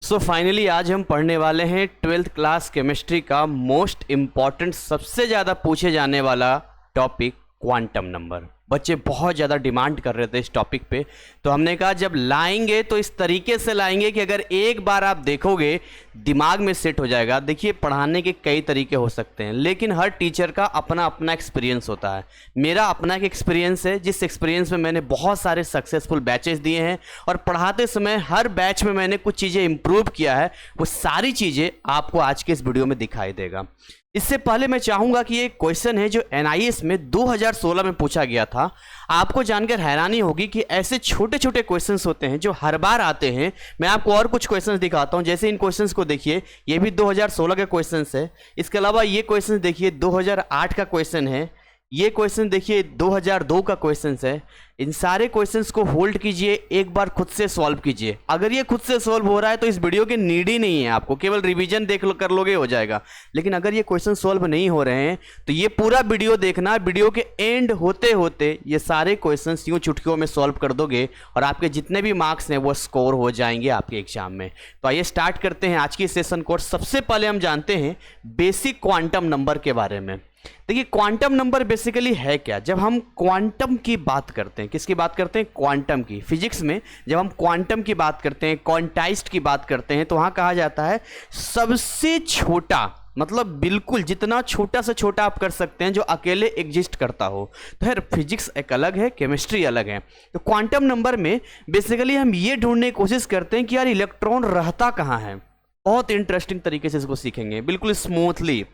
So finally आज हम पढ़ने वाले हैं 12th क्लास केमिस्ट्री का मोस्ट इम्पॉर्टेंट, सबसे ज़्यादा पूछे जाने वाला टॉपिक क्वांटम नंबर। बच्चे बहुत ज़्यादा डिमांड कर रहे थे इस टॉपिक पे, तो हमने कहा जब लाएंगे तो इस तरीके से लाएंगे कि अगर एक बार आप देखोगे दिमाग में सेट हो जाएगा। देखिए, पढ़ाने के कई तरीके हो सकते हैं, लेकिन हर टीचर का अपना अपना एक्सपीरियंस होता है। मेरा अपना एक एक्सपीरियंस है, जिस एक्सपीरियंस में मैंने बहुत सारे सक्सेसफुल बैचेस दिए हैं और पढ़ाते समय हर बैच में मैंने कुछ चीज़ें इंप्रूव किया है। वो सारी चीज़ें आपको आज के इस वीडियो में दिखाई देगा। इससे पहले मैं चाहूंगा कि एक क्वेश्चन है जो एनआईएस में 2016 में पूछा गया था। आपको जानकर हैरानी होगी कि ऐसे छोटे छोटे क्वेश्चंस होते हैं जो हर बार आते हैं। मैं आपको और कुछ क्वेश्चंस दिखाता हूं, जैसे इन क्वेश्चंस को देखिए, ये भी 2016 के क्वेश्चंस है। इसके अलावा ये क्वेश्चन देखिए 2008 का क्वेश्चन है, ये क्वेश्चन देखिए 2002 का क्वेश्चन है। इन सारे क्वेश्चंस को होल्ड कीजिए, एक बार खुद से सॉल्व कीजिए। अगर ये खुद से सॉल्व हो रहा है तो इस वीडियो की नीड ही नहीं है, आपको केवल रिवीजन कर लोगे हो जाएगा। लेकिन अगर ये क्वेश्चन सॉल्व नहीं हो रहे हैं तो ये पूरा वीडियो देखना। वीडियो के एंड होते होते ये सारे क्वेश्चंस यूं चुटकियों में सॉल्व कर दोगे और आपके जितने भी मार्क्स हैं वो स्कोर हो जाएंगे आपके एग्जाम में। तो आइए स्टार्ट करते हैं आज की सेशन को। सबसे पहले हम जानते हैं बेसिक क्वांटम नंबर के बारे में। देखिए, क्वांटम नंबर बेसिकली है क्या। जब हम क्वांटम की बात करते हैं, किसकी बात करते हैं? क्वांटम की। फिजिक्स में जब हम क्वांटम की बात करते हैं, क्वांटाइज्ड की बात करते हैं, तो वहां कहा जाता है सबसे छोटा, मतलब बिल्कुल जितना छोटा से छोटा आप कर सकते हैं जो अकेले एग्जिस्ट करता हो। तो यार फिजिक्स एक अलग है, केमिस्ट्री अलग है। तो क्वांटम नंबर में बेसिकली हम ये ढूंढने की कोशिश करते हैं कि यार इलेक्ट्रॉन रहता कहाँ है। बहुत इंटरेस्टिंग तरीके से इसको सीखेंगे, बिल्कुल स्मूथली।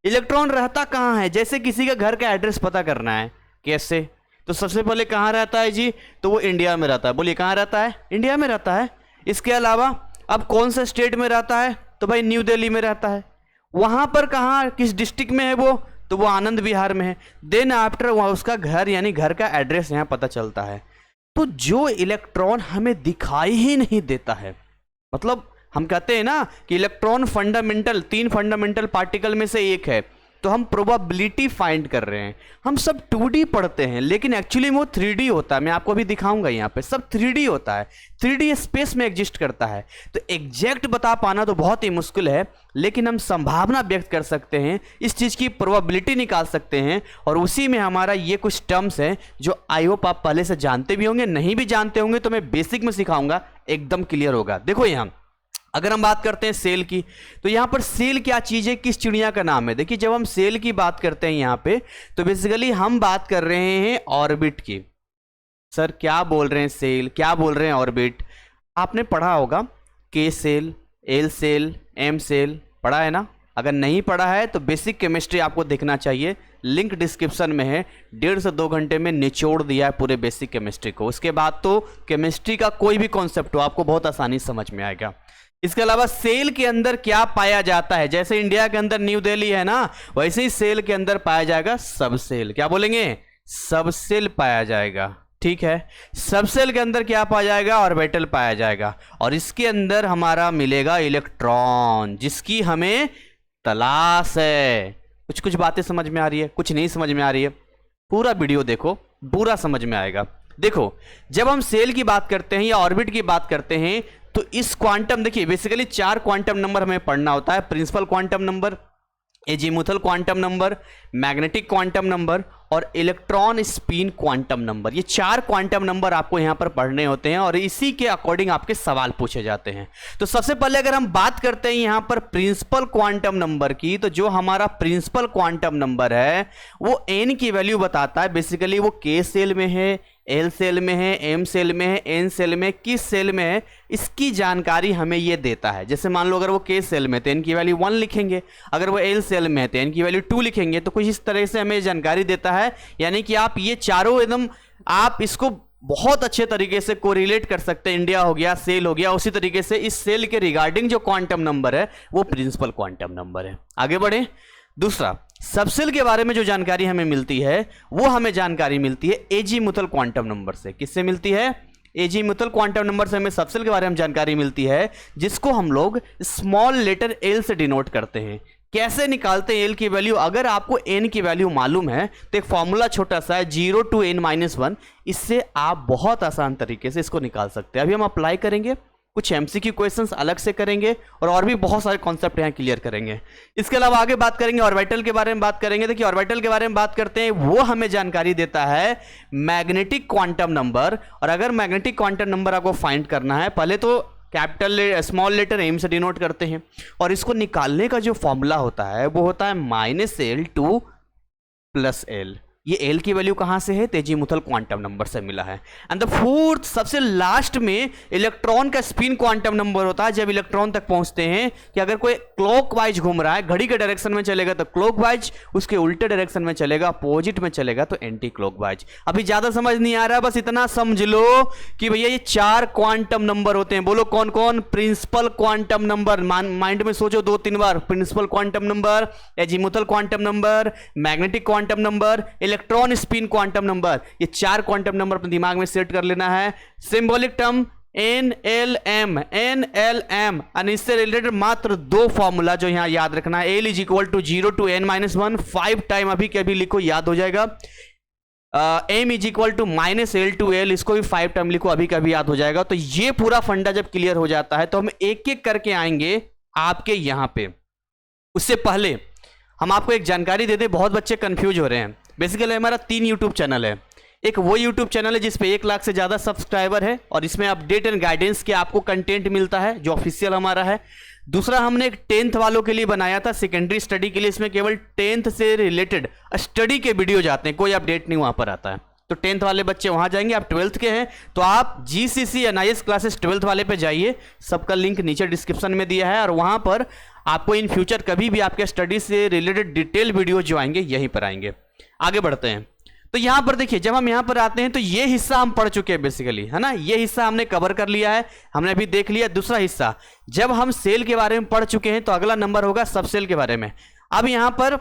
इलेक्ट्रॉन रहता कहाँ है? जैसे किसी का घर का एड्रेस पता करना है, कैसे? तो सबसे पहले कहाँ रहता है जी? तो वो इंडिया में रहता है। बोलिए कहाँ रहता है? इंडिया में रहता है। इसके अलावा अब कौन से स्टेट में रहता है? तो भाई न्यू दिल्ली में रहता है। वहाँ पर कहाँ, किस डिस्ट्रिक्ट में है वो? तो वो आनंद विहार में है। देन आफ्टर वहाँ उसका घर यानी घर का एड्रेस यहाँ पता चलता है। तो जो इलेक्ट्रॉन हमें दिखाई ही नहीं देता है, मतलब हम कहते हैं ना कि इलेक्ट्रॉन फंडामेंटल, 3 फंडामेंटल पार्टिकल में से एक है, तो हम प्रोबेबिलिटी फाइंड कर रहे हैं। हम सब 2D पढ़ते हैं, लेकिन एक्चुअली वो 3D होता है। मैं आपको अभी दिखाऊंगा, यहाँ पे सब 3D होता है, 3D स्पेस में एग्जिस्ट करता है। तो एग्जैक्ट बता पाना तो बहुत ही मुश्किल है, लेकिन हम संभावना व्यक्त कर सकते हैं, इस चीज़ की प्रोबेबिलिटी निकाल सकते हैं। और उसी में हमारा ये कुछ टर्म्स हैं जो आई होप आप पहले से जानते भी होंगे, नहीं भी जानते होंगे तो मैं बेसिक में सिखाऊंगा, एकदम क्लियर होगा। देखो, यहाँ अगर हम बात करते हैं सेल की, तो यहाँ पर सेल क्या चीज़ है, किस चिड़िया का नाम है? देखिए, जब हम सेल की बात करते हैं यहाँ पे, तो बेसिकली हम बात कर रहे हैं ऑर्बिट की। सर क्या बोल रहे हैं सेल, क्या बोल रहे हैं ऑर्बिट? आपने पढ़ा होगा K shell, L shell, M shell, पढ़ा है ना? अगर नहीं पढ़ा है तो बेसिक केमिस्ट्री आपको देखना चाहिए, लिंक डिस्क्रिप्शन में है। 1.5 से 2 घंटे में निचोड़ दिया है पूरे बेसिक केमिस्ट्री को। उसके बाद तो केमिस्ट्री का कोई भी कॉन्सेप्ट हो आपको बहुत आसानी समझ में आएगा। इसके अलावा सेल के अंदर क्या पाया जाता है? जैसे इंडिया के अंदर न्यू दिल्ली है ना, वैसे ही सेल के अंदर पाया जाएगा सब सेल। क्या बोलेंगे? सब सेल पाया जाएगा। ठीक है, सब सेल के अंदर क्या पाया जाएगा? ऑर्बिटल पाया जाएगा। और इसके अंदर हमारा मिलेगा इलेक्ट्रॉन, जिसकी हमें तलाश है। कुछ कुछ बातें समझ में आ रही है, कुछ नहीं समझ में आ रही है? पूरा वीडियो देखो, पूरा समझ में आएगा। देखो, जब हम सेल की बात करते हैं या ऑर्बिट की बात करते हैं, तो इस क्वांटम, देखिए बेसिकली 4 क्वांटम नंबर हमें पढ़ना होता है। Principal quantum number, azimuthal quantum number, magnetic quantum number और इलेक्ट्रॉन स्पिन क्वांटम नंबर। ये 4 क्वांटम नंबर आपको यहाँ पर पढ़ने होते हैं और इसी के अकॉर्डिंग आपके सवाल पूछे जाते हैं। तो सबसे पहले अगर हम बात करते हैं यहाँ पर प्रिंसिपल क्वांटम नंबर की, तो जो हमारा प्रिंसिपल क्वांटम नंबर है वो n की वैल्यू बताता है। बेसिकली वो k सेल में है, एल सेल में है, एम सेल में है, एन सेल में, किस सेल में है, इसकी जानकारी हमें ये देता है। जैसे मान लो अगर वो के सेल में तो एन की वैल्यू 1 लिखेंगे, अगर वो एल सेल में है तो एन की वैल्यू 2 लिखेंगे। तो कुछ इस तरह से हमें जानकारी देता है। यानी कि आप ये चारों एकदम, आप इसको बहुत अच्छे तरीके से कोरिलेट कर सकते हैं। इंडिया हो गया, सेल हो गया, उसी तरीके से इस सेल के रिगार्डिंग जो क्वांटम नंबर है वो प्रिंसिपल क्वांटम नंबर है। आगे बढ़े। दूसरा, सबसेल के बारे में जो जानकारी हमें मिलती है वो हमें जानकारी मिलती है एजीमुथल क्वांटम नंबर से। किससे मिलती है? एजीमुथल क्वांटम नंबर से हमें सबसेल के बारे में जानकारी मिलती है, जिसको हम लोग स्मॉल लेटर एल से डिनोट करते हैं। कैसे निकालते हैं एल की वैल्यू? अगर आपको एन की वैल्यू मालूम है तो एक फॉर्मूला छोटा सा है 0 to n - 1, इससे आप बहुत आसान तरीके से इसको निकाल सकते हैं। अभी हम अप्लाई करेंगे, कुछ एमसीक्यू क्वेश्चंस अलग से करेंगे और भी बहुत सारे कॉन्सेप्ट यहाँ क्लियर करेंगे। इसके अलावा आगे बात करेंगे ऑर्बिटल के बारे में बात करेंगे। देखिए ऑर्बिटल के बारे में बात करते हैं, वो हमें जानकारी देता है मैग्नेटिक क्वांटम नंबर। और अगर मैग्नेटिक क्वांटम नंबर आपको फाइंड करना है, पहले तो कैपिटल स्मॉल लेटर एम से डिनोट करते हैं और इसको निकालने का जो फॉर्मूला होता है वो होता है -L2 + L। ये L की वैल्यू कहां से है? तेजी-मुथल क्वांटम नंबर से मिला है। एंड द फोर्थ, सबसे लास्ट में इलेक्ट्रॉन का स्पिन क्वांटम नंबर होता है जब इलेक्ट्रॉन तक पहुंचते हैं कि अगर कोई क्लॉकवाइज घूम रहा है, घड़ी के डायरेक्शन में चलेगा तो क्लॉकवाइज, उसके उल्टे डायरेक्शन में चलेगा, अपोजिट में चलेगा तो एंटी क्लॉकवाइज। अभी ज्यादा समझ नहीं आ रहा, बस इतना समझ लो कि भैया ये 4 क्वांटम नंबर होते हैं। बोलो कौन कौन? प्रिंसिपल क्वांटम नंबर, माइंड में सोचो 2-3 बार। Principal quantum number, azimuthal quantum number, magnetic quantum number, electron spin quantum number. ये 4 क्वांटम नंबर अपने दिमाग में सेट कर लेना है। सिंबॉलिक टर्म NLM, NLM, और इससे रिलेटेड मात्र 2 फॉर्मूला जो यहां याद रखना है। L = 0 to n-1, 5 टाइम अभी के अभी लिखो, याद हो जाएगा। M = -L to L, इसको भी 5 टाइम लिखो, अभी का भी याद हो जाएगा। तो ये पूरा फंडा जब क्लियर हो जाता है तो हम एक एक करके आएंगे आपके यहां पे। उससे पहले हम आपको एक जानकारी दे दें, बहुत बच्चे कंफ्यूज हो रहे हैं। बेसिकली हमारा 3 यूट्यूब चैनल है। एक वो यूट्यूब चैनल है जिसपे 1 लाख से ज़्यादा सब्सक्राइबर है और इसमें अपडेट एंड गाइडेंस के आपको कंटेंट मिलता है जो ऑफिशियल हमारा है। दूसरा हमने एक 10th वालों के लिए बनाया था, सेकेंडरी स्टडी के लिए। इसमें केवल 10th से रिलेटेड स्टडी के वीडियो जाते हैं, कोई अपडेट नहीं वहाँ पर आता है। तो 10th वाले बच्चे वहाँ जाएंगे। आप 12th के हैं तो आप GCC NIS क्लासेस 12th वाले पे जाइए, सबका लिंक नीचे डिस्क्रिप्शन में दिया है। और वहाँ पर आपको इन फ्यूचर कभी भी आपके स्टडी से रिलेटेड डिटेल वीडियो जो आएंगे यहीं पर आएंगे। आगे बढ़ते हैं। तो यहां पर देखिए, जब हम यहां पर आते हैं तो ये हिस्सा हम पढ़ चुके हैं बेसिकली, है ना। ये हिस्सा हमने कवर कर लिया है, हमने अभी देख लिया। दूसरा हिस्सा, जब हम सेल के बारे में पढ़ चुके हैं तो अगला नंबर होगा सबसेल के बारे में। अब यहां पर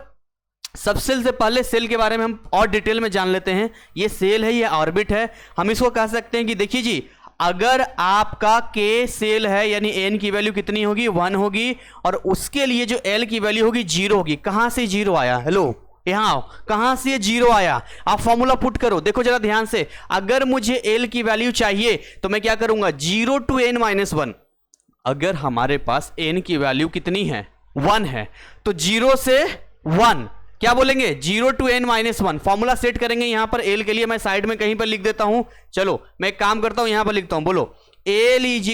सबसेल से पहले सेल के बारे में हम और डिटेल में जान लेते हैं। ये सेल है, ये ऑर्बिट है। हम इसको कह सकते हैं कि देखिए जी, अगर आपका K सेल है यानी N की वैल्यू कितनी होगी? 1 होगी, और उसके लिए जो L की वैल्यू होगी 0 होगी। कहां से 0 आया? हेलो, यहां आओ, कहां से ये 0 आया? आप फॉर्मूला पुट करो, देखो जरा ध्यान से। अगर मुझे L की वैल्यू चाहिए तो मैं क्या करूंगा? 0 to n-1। अगर हमारे पास N की वैल्यू कितनी है? 1 है, तो 0 से 1 क्या बोलेंगे? 0 to n-1। फॉर्मूला सेट करेंगे यहां पर। L के लिए मैं साइड में कहीं पर लिख देता हूं। चलो मैं एक काम करता हूं, यहां पर लिखता हूं। बोलो L =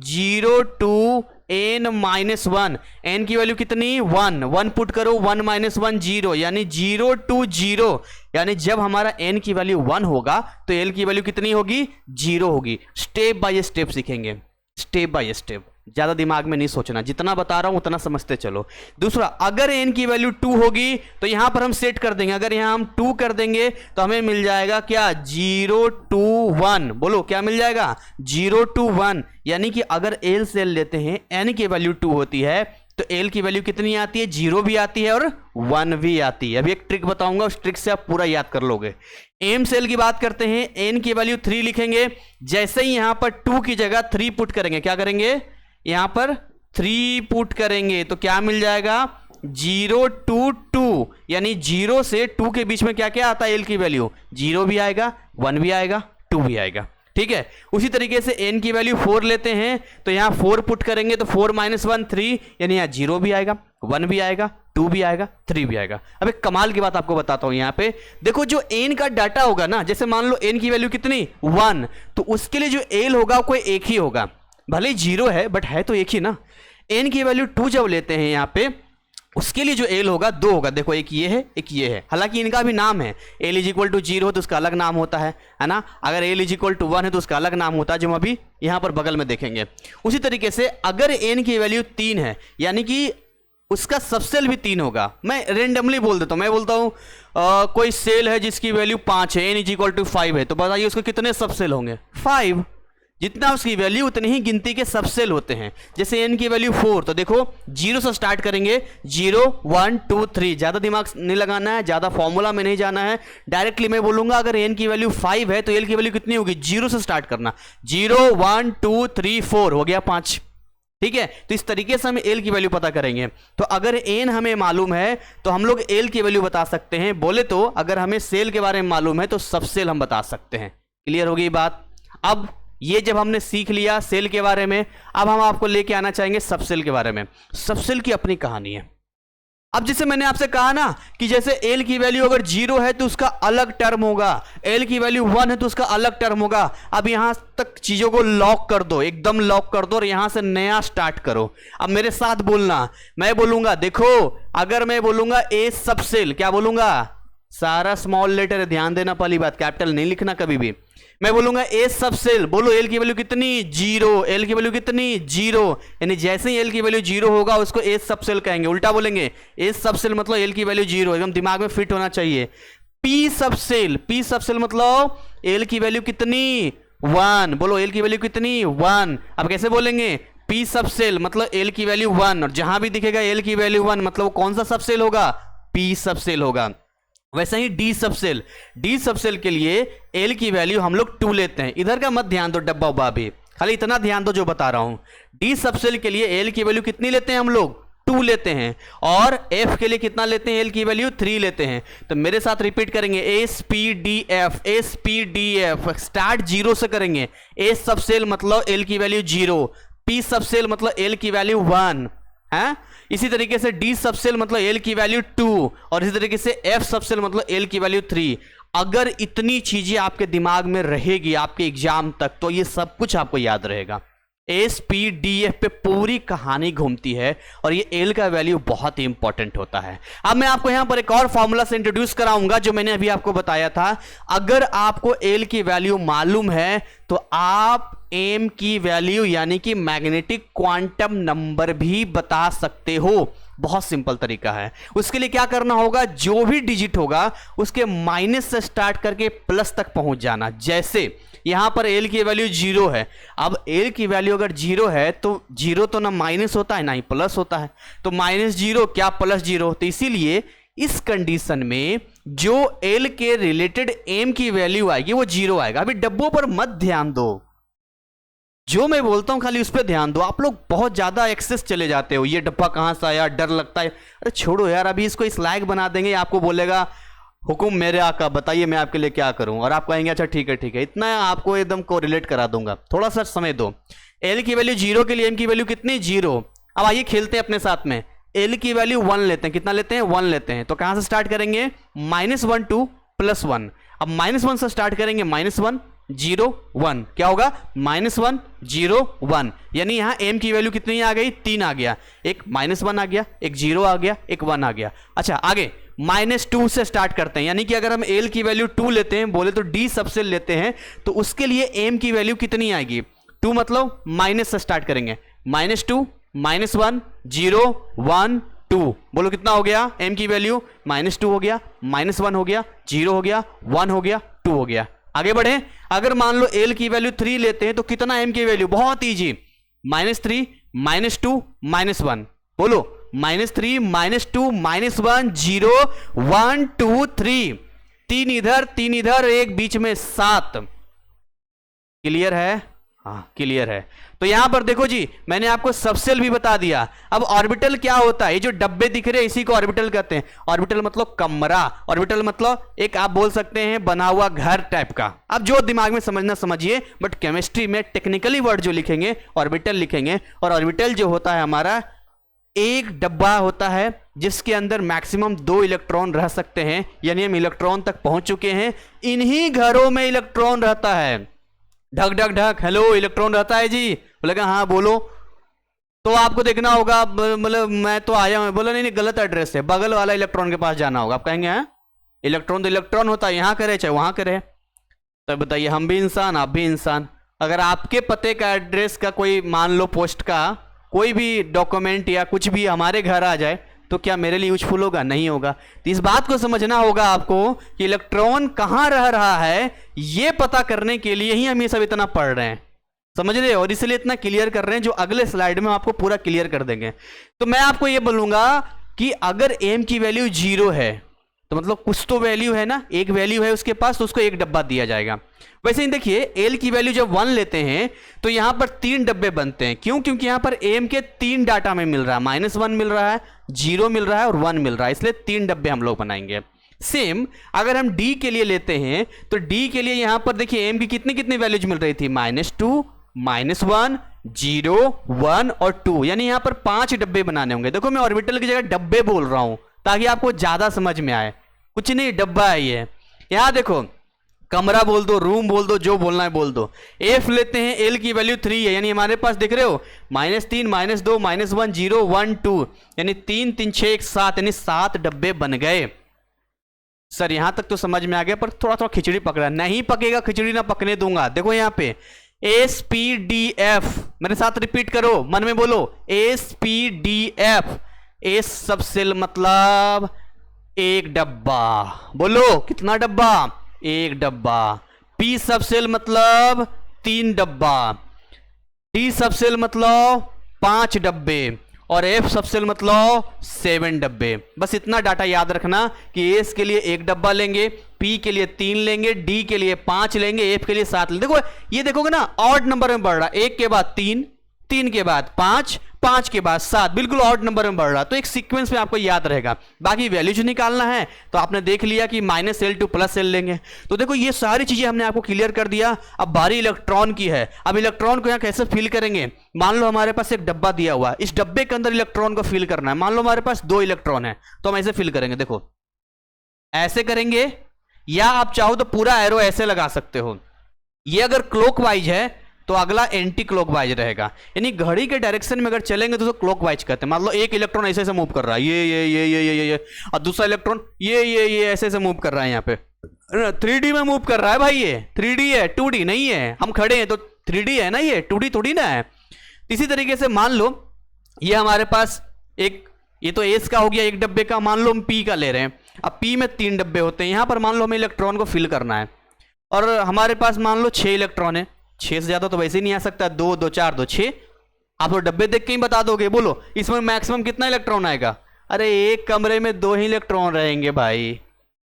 0 to n-1। n की वैल्यू कितनी? 1 पुट करो, 1 - 1 0, यानी 0 to 0। यानी जब हमारा n की वैल्यू 1 होगा तो L की वैल्यू कितनी होगी? 0 होगी। स्टेप बाय स्टेप सीखेंगे, स्टेप बाय स्टेप, ज्यादा दिमाग में नहीं सोचना, जितना बता रहा हूं उतना समझते चलो। दूसरा, अगर n की वैल्यू 2 होगी तो यहां पर हम सेट कर देंगे। अगर यहां हम 2 कर देंगे तो हमें मिल जाएगा क्या? 0 to 1। बोलो क्या मिल जाएगा? 0 to 1। यानी कि अगर L सेल लेते हैं, n की वैल्यू 2 होती है तो L की वैल्यू कितनी आती है? 0 भी आती है और 1 भी आती है। अभी एक ट्रिक बताऊंगा, उस ट्रिक से आप पूरा याद कर लोगे। M सेल की बात करते हैं, n की वैल्यू 3 लिखेंगे। जैसे ही यहां पर 2 की जगह 3 पुट करेंगे, क्या करेंगे? यहां पर 3 पुट करेंगे तो क्या मिल जाएगा? 0 to 2, यानी 0 से 2 के बीच में क्या क्या आता है? L की वैल्यू 0 भी आएगा, 1 भी आएगा, 2 भी आएगा। ठीक है। उसी तरीके से n की वैल्यू 4 लेते हैं तो यहां 4 पुट करेंगे तो 4 - 1 3, यानी यहां 0 भी आएगा, 1 भी आएगा, 2 भी आएगा, 3 भी आएगा। अब एक कमाल की बात आपको बताता हूं। यहां पे देखो, जो n का डाटा होगा ना, जैसे मान लो n की वैल्यू कितनी? 1, तो उसके लिए जो L होगा कोई एक ही होगा। भले ही 0 है बट है तो एक ही ना। n की वैल्यू 2 जब लेते हैं यहां पे, उसके लिए जो L होगा 2 होगा। देखो, एक ये है, एक ये है। हालांकि इनका भी नाम है। L = 0 हो तो उसका अलग नाम होता है ना। अगर L = 1 है तो उसका अलग नाम होता है, जो हम अभी यहां पर बगल में देखेंगे। उसी तरीके से अगर n की वैल्यू 3 है, यानी कि उसका सबसेल भी 3 होगा। मैं रेंडमली बोल देता हूं, मैं बोलता हूं कोई सेल है जिसकी वैल्यू 5 है, n = 5 है, तो बताइए उसको कितने सबसेल होंगे? 5। जितना उसकी वैल्यू उतनी ही गिनती के सबसेल होते हैं। जैसे n की वैल्यू 4, तो देखो 0 से स्टार्ट करेंगे, 0 1 2 3। ज्यादा दिमाग नहीं लगाना है, ज्यादा फॉर्मूला में नहीं जाना है, डायरेक्टली मैं बोलूंगा अगर n की वैल्यू 5 है तो L की वैल्यू कितनी होगी? 0 से स्टार्ट करना, 0 1 2 3 4 हो गया 5। ठीक है। तो इस तरीके से हम L की वैल्यू पता करेंगे। तो अगर n हमें मालूम है तो हम लोग L की वैल्यू बता सकते हैं। बोले तो अगर हमें सेल के बारे में मालूम है तो सबसेल हम बता सकते हैं। क्लियर होगी बात? अब ये जब हमने सीख लिया सेल के बारे में, अब हम आपको लेके आना चाहेंगे सबसेल के बारे में। सबसेल की अपनी कहानी है। अब जैसे मैंने आपसे कहा ना कि जैसे एल की वैल्यू अगर 0 है तो उसका अलग टर्म होगा, एल की वैल्यू 1 है तो उसका अलग टर्म होगा। अब यहां तक चीजों को लॉक कर दो, एकदम लॉक कर दो और यहां से नया स्टार्ट करो। अब मेरे साथ बोलना, मैं बोलूंगा, देखो अगर मैं बोलूंगा ए सबसेल, क्या बोलूंगा? सारा स्मॉल लेटर है, ध्यान देना, पहली बात कैपिटल नहीं लिखना कभी भी। मैं बोलूंगा ए सबसेल, बोलो एल की वैल्यू कितनी? 0। एल की वैल्यू कितनी? 0। यानी जैसे ही एल की वैल्यू 0 होगा उसको ए सबसेल कहेंगे, उल्टा बोलेंगे ए सबसेल मतलब एल की वैल्यू 0, एकदम दिमाग में फिट होना चाहिए। पी सबसेल, पी सबसेल मतलब एल की वैल्यू कितनी? 1। बोलो एल की वैल्यू कितनी? 1। अब कैसे बोलेंगे? पी सबसेल मतलब एल की वैल्यू 1, और जहां भी दिखेगा एल की वैल्यू 1 मतलब कौन सा सबसेल होगा? पी सबसेल होगा। वैसे ही डी सबसेल, डी सबसेल के लिए एल की वैल्यू हम लोग 2 लेते हैं। इधर का मत ध्यान दो डब्बा उब्बा भी, खाली इतना ध्यान दो जो बता रहा हूं। डी सबसेल के लिए एल की वैल्यू कितनी लेते हैं हम लोग? 2 लेते हैं। और एफ के लिए कितना लेते हैं? एल की वैल्यू 3 लेते हैं। तो मेरे साथ रिपीट करेंगे, S P D F, S P D F. Start 0 से करेंगे। ए सबसेल मतलब एल की वैल्यू 0, पी सबसेल मतलब एल की वैल्यू 1 है। इसी तरीके से डी सबसेल मतलब एल की वैल्यू 2, और इसी तरीके से एफ सबसेल मतलब एल की वैल्यू 3। अगर इतनी चीजें आपके दिमाग में रहेगी आपके एग्जाम तक तो ये सब कुछ आपको याद रहेगा। एस पी डी एफ पे पूरी कहानी घूमती है और ये एल का वैल्यू बहुत ही इंपॉर्टेंट होता है। अब मैं आपको यहां पर एक और फॉर्मूला से इंट्रोड्यूस कराऊंगा जो मैंने अभी आपको बताया था। अगर आपको एल की वैल्यू मालूम है तो आप एम की वैल्यू यानी कि मैग्नेटिक क्वांटम नंबर भी बता सकते हो। बहुत सिंपल तरीका है। उसके लिए क्या करना होगा? जो भी डिजिट होगा उसके माइनस से स्टार्ट करके प्लस तक पहुंच जाना। जैसे यहां पर एल की वैल्यू 0 है। अब एल की वैल्यू अगर 0 है तो 0 तो ना माइनस होता है ना ही प्लस होता है, तो -0 क्या +0। तो इसीलिए इस कंडीशन में जो एल के रिलेटेड एम की वैल्यू आएगी वो 0 आएगा। अभी डब्बों पर मत ध्यान दो, जो मैं बोलता हूं खाली उस पर ध्यान दो। आप लोग बहुत ज्यादा एक्सेस चले जाते हो, ये डब्बा कहां से आया, डर लगता है। अरे छोड़ो यार, अभी इसको इस लायक बना देंगे, आपको बोलेगा हुकुम मेरे आका, बताइए मैं आपके लिए क्या करूं, और आप कहेंगे अच्छा ठीक है ठीक है। इतना आपको एकदम को रिलेट करा दूंगा, थोड़ा सा समय दो। एल की वैल्यू 0 के लिए एम की वैल्यू कितनी? 0। अब आइए खेलते हैं अपने साथ में। एल की वैल्यू 1 लेते हैं। कितना लेते हैं? 1 लेते हैं। तो कहां से स्टार्ट करेंगे? -1 to +1। अब -1 से स्टार्ट करेंगे, -1 0 1 क्या होगा? -1 0 1। यानी यहां एम की वैल्यू कितनी आ गई? 3 आ गया। एक -1 आ गया, एक 0 आ गया, एक 1 आ गया। अच्छा आगे -2 से स्टार्ट करते हैं। यानी कि अगर हम एल की वैल्यू 2 लेते हैं, बोले तो डी सबसेल लेते हैं, तो उसके लिए एम की वैल्यू कितनी आएगी? 2 मतलब माइनस से स्टार्ट करेंगे। -2 -1 0 1 2। बोलो कितना हो गया? एम की वैल्यू -2 हो गया, -1 हो गया, 0 हो गया, 1 हो गया, 2 हो गया। आगे बढ़े। अगर मान लो एल की वैल्यू 3 लेते हैं तो कितना एम की वैल्यू? बहुत इजी, -3 -2 -1। बोलो -3 -2 -1 0 1 2 3। 3 इधर 3 इधर, एक बीच में 7। क्लियर है? हाँ क्लियर है। तो यहां पर देखो जी, मैंने आपको सबसेल भी बता दिया। अब ऑर्बिटल क्या होता है? ये जो डब्बे दिख रहे हैं इसी को ऑर्बिटल कहते हैं। ऑर्बिटल मतलब कमरा, ऑर्बिटल मतलब एक आप बोल सकते हैं बना हुआ घर टाइप का। अब जो दिमाग में समझना समझिए, बट केमिस्ट्री में टेक्निकली वर्ड जो लिखेंगे ऑर्बिटल लिखेंगे। और ऑर्बिटल जो होता है हमारा एक डब्बा होता है जिसके अंदर मैक्सिमम 2 इलेक्ट्रॉन रह सकते हैं, यानी हम इलेक्ट्रॉन तक पहुंच चुके हैं। इन्हीं घरों में इलेक्ट्रॉन रहता है। ढक ढक ढक, हेलो इलेक्ट्रॉन रहता है जी? बोलेगा हाँ बोलो। तो आपको देखना होगा, मतलब मैं तो आया हूं, बोला नहीं नहीं गलत एड्रेस है, बगल वाला इलेक्ट्रॉन के पास जाना होगा। आप कहेंगे हाँ इलेक्ट्रॉन तो इलेक्ट्रॉन होता है, यहां करे चाहे वहां करे। तो बताइए, हम भी इंसान आप भी इंसान। अगर आपके पते का एड्रेस का कोई मान लो पोस्ट का कोई भी डॉक्यूमेंट या कुछ भी हमारे घर आ जाए तो क्या मेरे लिए यूजफुल होगा? नहीं होगा। तो इस बात को समझना होगा आपको कि इलेक्ट्रॉन कहां रह रहा है, यह पता करने के लिए ही हम ये सब इतना पढ़ रहे हैं, समझ रहे हो? और इसलिए इतना क्लियर कर रहे हैं, जो अगले स्लाइड में आपको पूरा क्लियर कर देंगे। तो मैं आपको यह बोलूंगा कि अगर एम की वैल्यू 0 है तो मतलब कुछ तो वैल्यू है ना, एक वैल्यू है उसके पास, तो उसको एक डब्बा दिया जाएगा। वैसे ही देखिए, एल की वैल्यू जब 1 लेते हैं तो यहां पर 3 डब्बे बनते हैं। क्यों? क्योंकि यहां पर एम के 3 डाटा में मिल रहा है, -1 मिल रहा है, 0 मिल रहा है और 1 मिल रहा है, इसलिए 3 डब्बे हम लोग बनाएंगे। सेम अगर हम डी के लिए लेते हैं तो डी के लिए यहां पर देखिए एम की कितनी कितनी वैल्यूज मिल रही थी, -2, -1, 0, 1 और 2, यानी यहां पर 5 डब्बे बनाने होंगे। देखो मैं ऑर्बिटल की जगह डब्बे बोल रहा हूं ताकि आपको ज्यादा समझ में आए, कुछ नहीं डब्बा है ये। यहां देखो कमरा बोल दो, रूम बोल दो, जो बोलना है बोल दो। एफ लेते हैं, एल की वैल्यू 3 है, यानी हमारे पास देख रहे हो -3, -2, -1, 0, 1, 2, यानी 3, 3, 6, 1, 7, यानी 7 डब्बे बन गए। सर यहां तक तो समझ में आ गया, पर थोड़ा थोड़ा खिचड़ी पकड़ा, नहीं पकेगा, खिचड़ी ना पकने दूंगा। देखो यहां पे SPDF, मेरे साथ रिपीट करो, मन में बोलो SPDF। एस सब सेल मतलब एक डब्बा, बोलो कितना डब्बा, एक डब्बा। P सब सेल मतलब 3 डब्बा, D सब सेल मतलब 5 डब्बे और F सब सेल मतलब 7 डब्बे। बस इतना डाटा याद रखना कि S के लिए 1 डब्बा लेंगे, P के लिए 3 लेंगे, D के लिए 5 लेंगे, F के लिए 7 लेंगे। देखो ये देखोगे ना ऑड नंबर में बढ़ रहा, 1 के बाद 3, 3 के बाद 5, 5 के बाद 7, बिल्कुल ऑड नंबर में बढ़ रहा। तो एक सीक्वेंस में आपको याद रहेगा। बाकी वैल्यू जो निकालना है तो आपने देख लिया कि -L2 +L लेंगे। तो देखो ये सारी चीजें हमने आपको क्लियर कर दिया। अब बारी इलेक्ट्रॉन की है। अब इलेक्ट्रॉन को यहाँ कैसे फिल करेंगे, मान लो हमारे पास एक डब्बा दिया हुआ है, इस डब्बे के अंदर इलेक्ट्रॉन को फिल करना है। मान लो हमारे पास 2 इलेक्ट्रॉन है, तो हम ऐसे फिल करेंगे, देखो ऐसे करेंगे, या आप चाहो तो पूरा एरो ऐसे लगा सकते हो। ये अगर क्लॉकवाइज है तो अगला एंटी क्लॉकवाइज रहेगा, यानी घड़ी के डायरेक्शन में अगर चलेंगे तो क्लॉकवाइज कहते हैं। मान लो एक इलेक्ट्रॉन ऐसे ऐसे मूव कर रहा है, ये और दूसरा इलेक्ट्रॉन ये ऐसे ऐसे मूव कर रहा है। यहाँ पे 3D में मूव कर रहा है भाई, ये 3D है, 2D नहीं है। हम खड़े हैं तो 3D है ना, ये 2D थोड़ी ना है। इसी तरीके से मान लो ये हमारे पास एक, ये तो एस का हो गया एक डब्बे का, मान लो हम पी का ले रहे हैं। अब पी में 3 डब्बे होते हैं, यहां पर मान लो हमें इलेक्ट्रॉन को फिल करना है और हमारे पास मान लो 6 इलेक्ट्रॉन है। 6 से ज्यादा तो वैसे ही नहीं आ सकता, 2, 2, 4, 2, 6। आप तो डब्बे देख के ही बता दोगे, बोलो इसमें मैक्सिमम कितना इलेक्ट्रॉन आएगा। अरे एक कमरे में 2 ही इलेक्ट्रॉन रहेंगे भाई,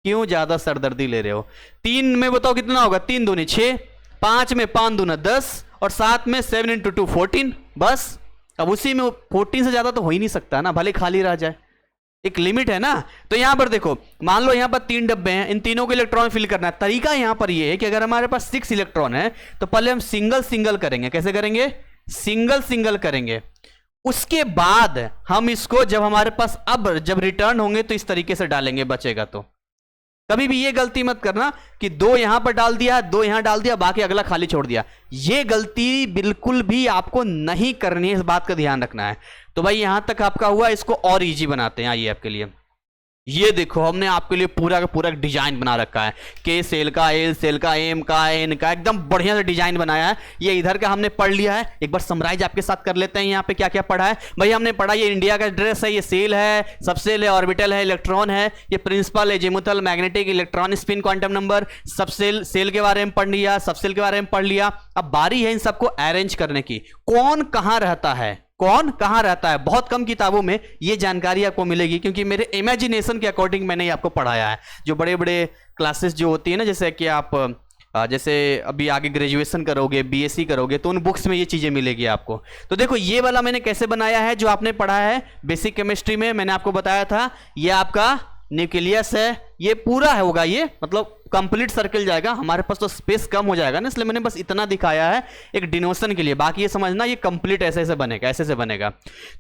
क्यों ज्यादा सरदर्दी ले रहे हो। 3 में बताओ कितना होगा, 3 दूनी 6, 5 में 5 दूना 10 और 7 में 7 × 2 14, बस। अब उसी में 14 से ज्यादा तो हो ही नहीं सकता ना, भले खाली रह जाए, एक लिमिट है ना। तो यहां पर देखो मान लो यहां पर 3 डब्बे हैं, इन तीनों को इलेक्ट्रॉन फिल करना है। तरीका यहां पर ये है कि अगर हमारे पास 6 इलेक्ट्रॉन है तो पहले हम सिंगल सिंगल करेंगे। कैसे करेंगे, सिंगल सिंगल करेंगे। उसके बाद हम इसको जब हमारे पास अब जब रिटर्न होंगे तो इस तरीके से डालेंगे, बचेगा तो। कभी भी ये गलती मत करना कि 2 यहां पर डाल दिया, 2 यहां डाल दिया, बाकी अगला खाली छोड़ दिया। ये गलती बिल्कुल भी आपको नहीं करनी है, इस बात का ध्यान रखना है। तो भाई यहां तक आपका हुआ, इसको और इजी बनाते हैं। आइए आपके लिए ये देखो हमने आपके लिए पूरा का पूरा डिजाइन बना रखा है, के सेल का, एल सेल का, एम का, एन का, एकदम बढ़िया से डिजाइन बनाया है। ये इधर का हमने पढ़ लिया है, एक बार समराइज आपके साथ कर लेते हैं। यहाँ पे क्या क्या पढ़ा है भाई, हमने पढ़ा ये इंडिया का एड्रेस है, ये सेल है, सबसेल है, ऑर्बिटल है, इलेक्ट्रॉन है, ये principal, azimuthal, magnetic, electron, spin, quantum number, subshell, shell के बारे में पढ़ लिया, सबसेल के बारे में पढ़ लिया। अब बारी है इन सबको अरेंज करने की, कौन कहां रहता है, कौन कहां रहता है। बहुत कम किताबों में ये जानकारी आपको मिलेगी, क्योंकि मेरे इमेजिनेशन के अकॉर्डिंग मैंने आपको पढ़ाया है। जो बड़े बड़े क्लासेस जो होती है ना, जैसे कि आप जैसे अभी आगे ग्रेजुएशन करोगे, बीएससी करोगे, तो उन बुक्स में ये चीजें मिलेगी आपको। तो देखो ये वाला मैंने कैसे बनाया है, जो आपने पढ़ा है बेसिक केमिस्ट्री में, मैंने आपको बताया था ये आपका न्यूक्लियस है, ये पूरा होगा, ये मतलब कंप्लीट सर्कल जाएगा। हमारे पास तो स्पेस कम हो जाएगा ना, इसलिए मैंने बस इतना दिखाया है एक डिनोशन के लिए। बाकी ये समझना ये कंप्लीट ऐसे ऐसे बनेगा, ऐसे ऐसे बनेगा।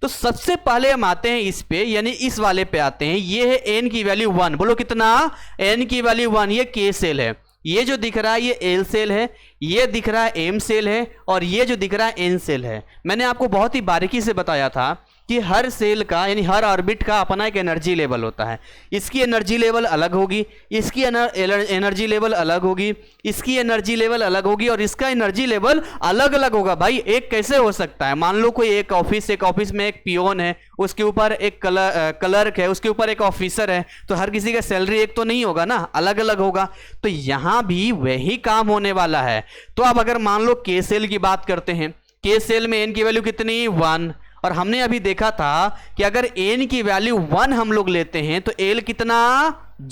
तो सबसे पहले हम आते हैं इस पे, यानी इस वाले पे आते हैं। ये है एन की वैल्यू 1, बोलो कितना, एन की वैल्यू 1। ये के सेल है, ये जो दिख रहा है ये एल सेल है, ये दिख रहा है एम सेल है, और ये जो दिख रहा है एन सेल है। मैंने आपको बहुत ही बारीकी से बताया था कि हर सेल का यानी हर ऑर्बिट का अपना एक एनर्जी लेवल होता है। इसकी एनर्जी लेवल अलग होगी, इसकी एनर्जी लेवल अलग होगी, इसकी एनर्जी लेवल अलग होगी, और इसका एनर्जी लेवल अलग अलग होगा। भाई एक कैसे हो सकता है, मान लो कोई एक ऑफिस में एक पियोन है, उसके ऊपर एक क्लर्क है, उसके ऊपर एक ऑफिसर है, तो हर किसी का सैलरी एक तो नहीं होगा ना, अलग अलग होगा। तो यहां भी वही काम होने वाला है। तो अब अगर मान लो के सेल की बात करते हैं, के सेल में एन की वैल्यू कितनी, 1, और हमने अभी देखा था कि अगर एन की वैल्यू 1 हम लोग लेते हैं तो एल कितना,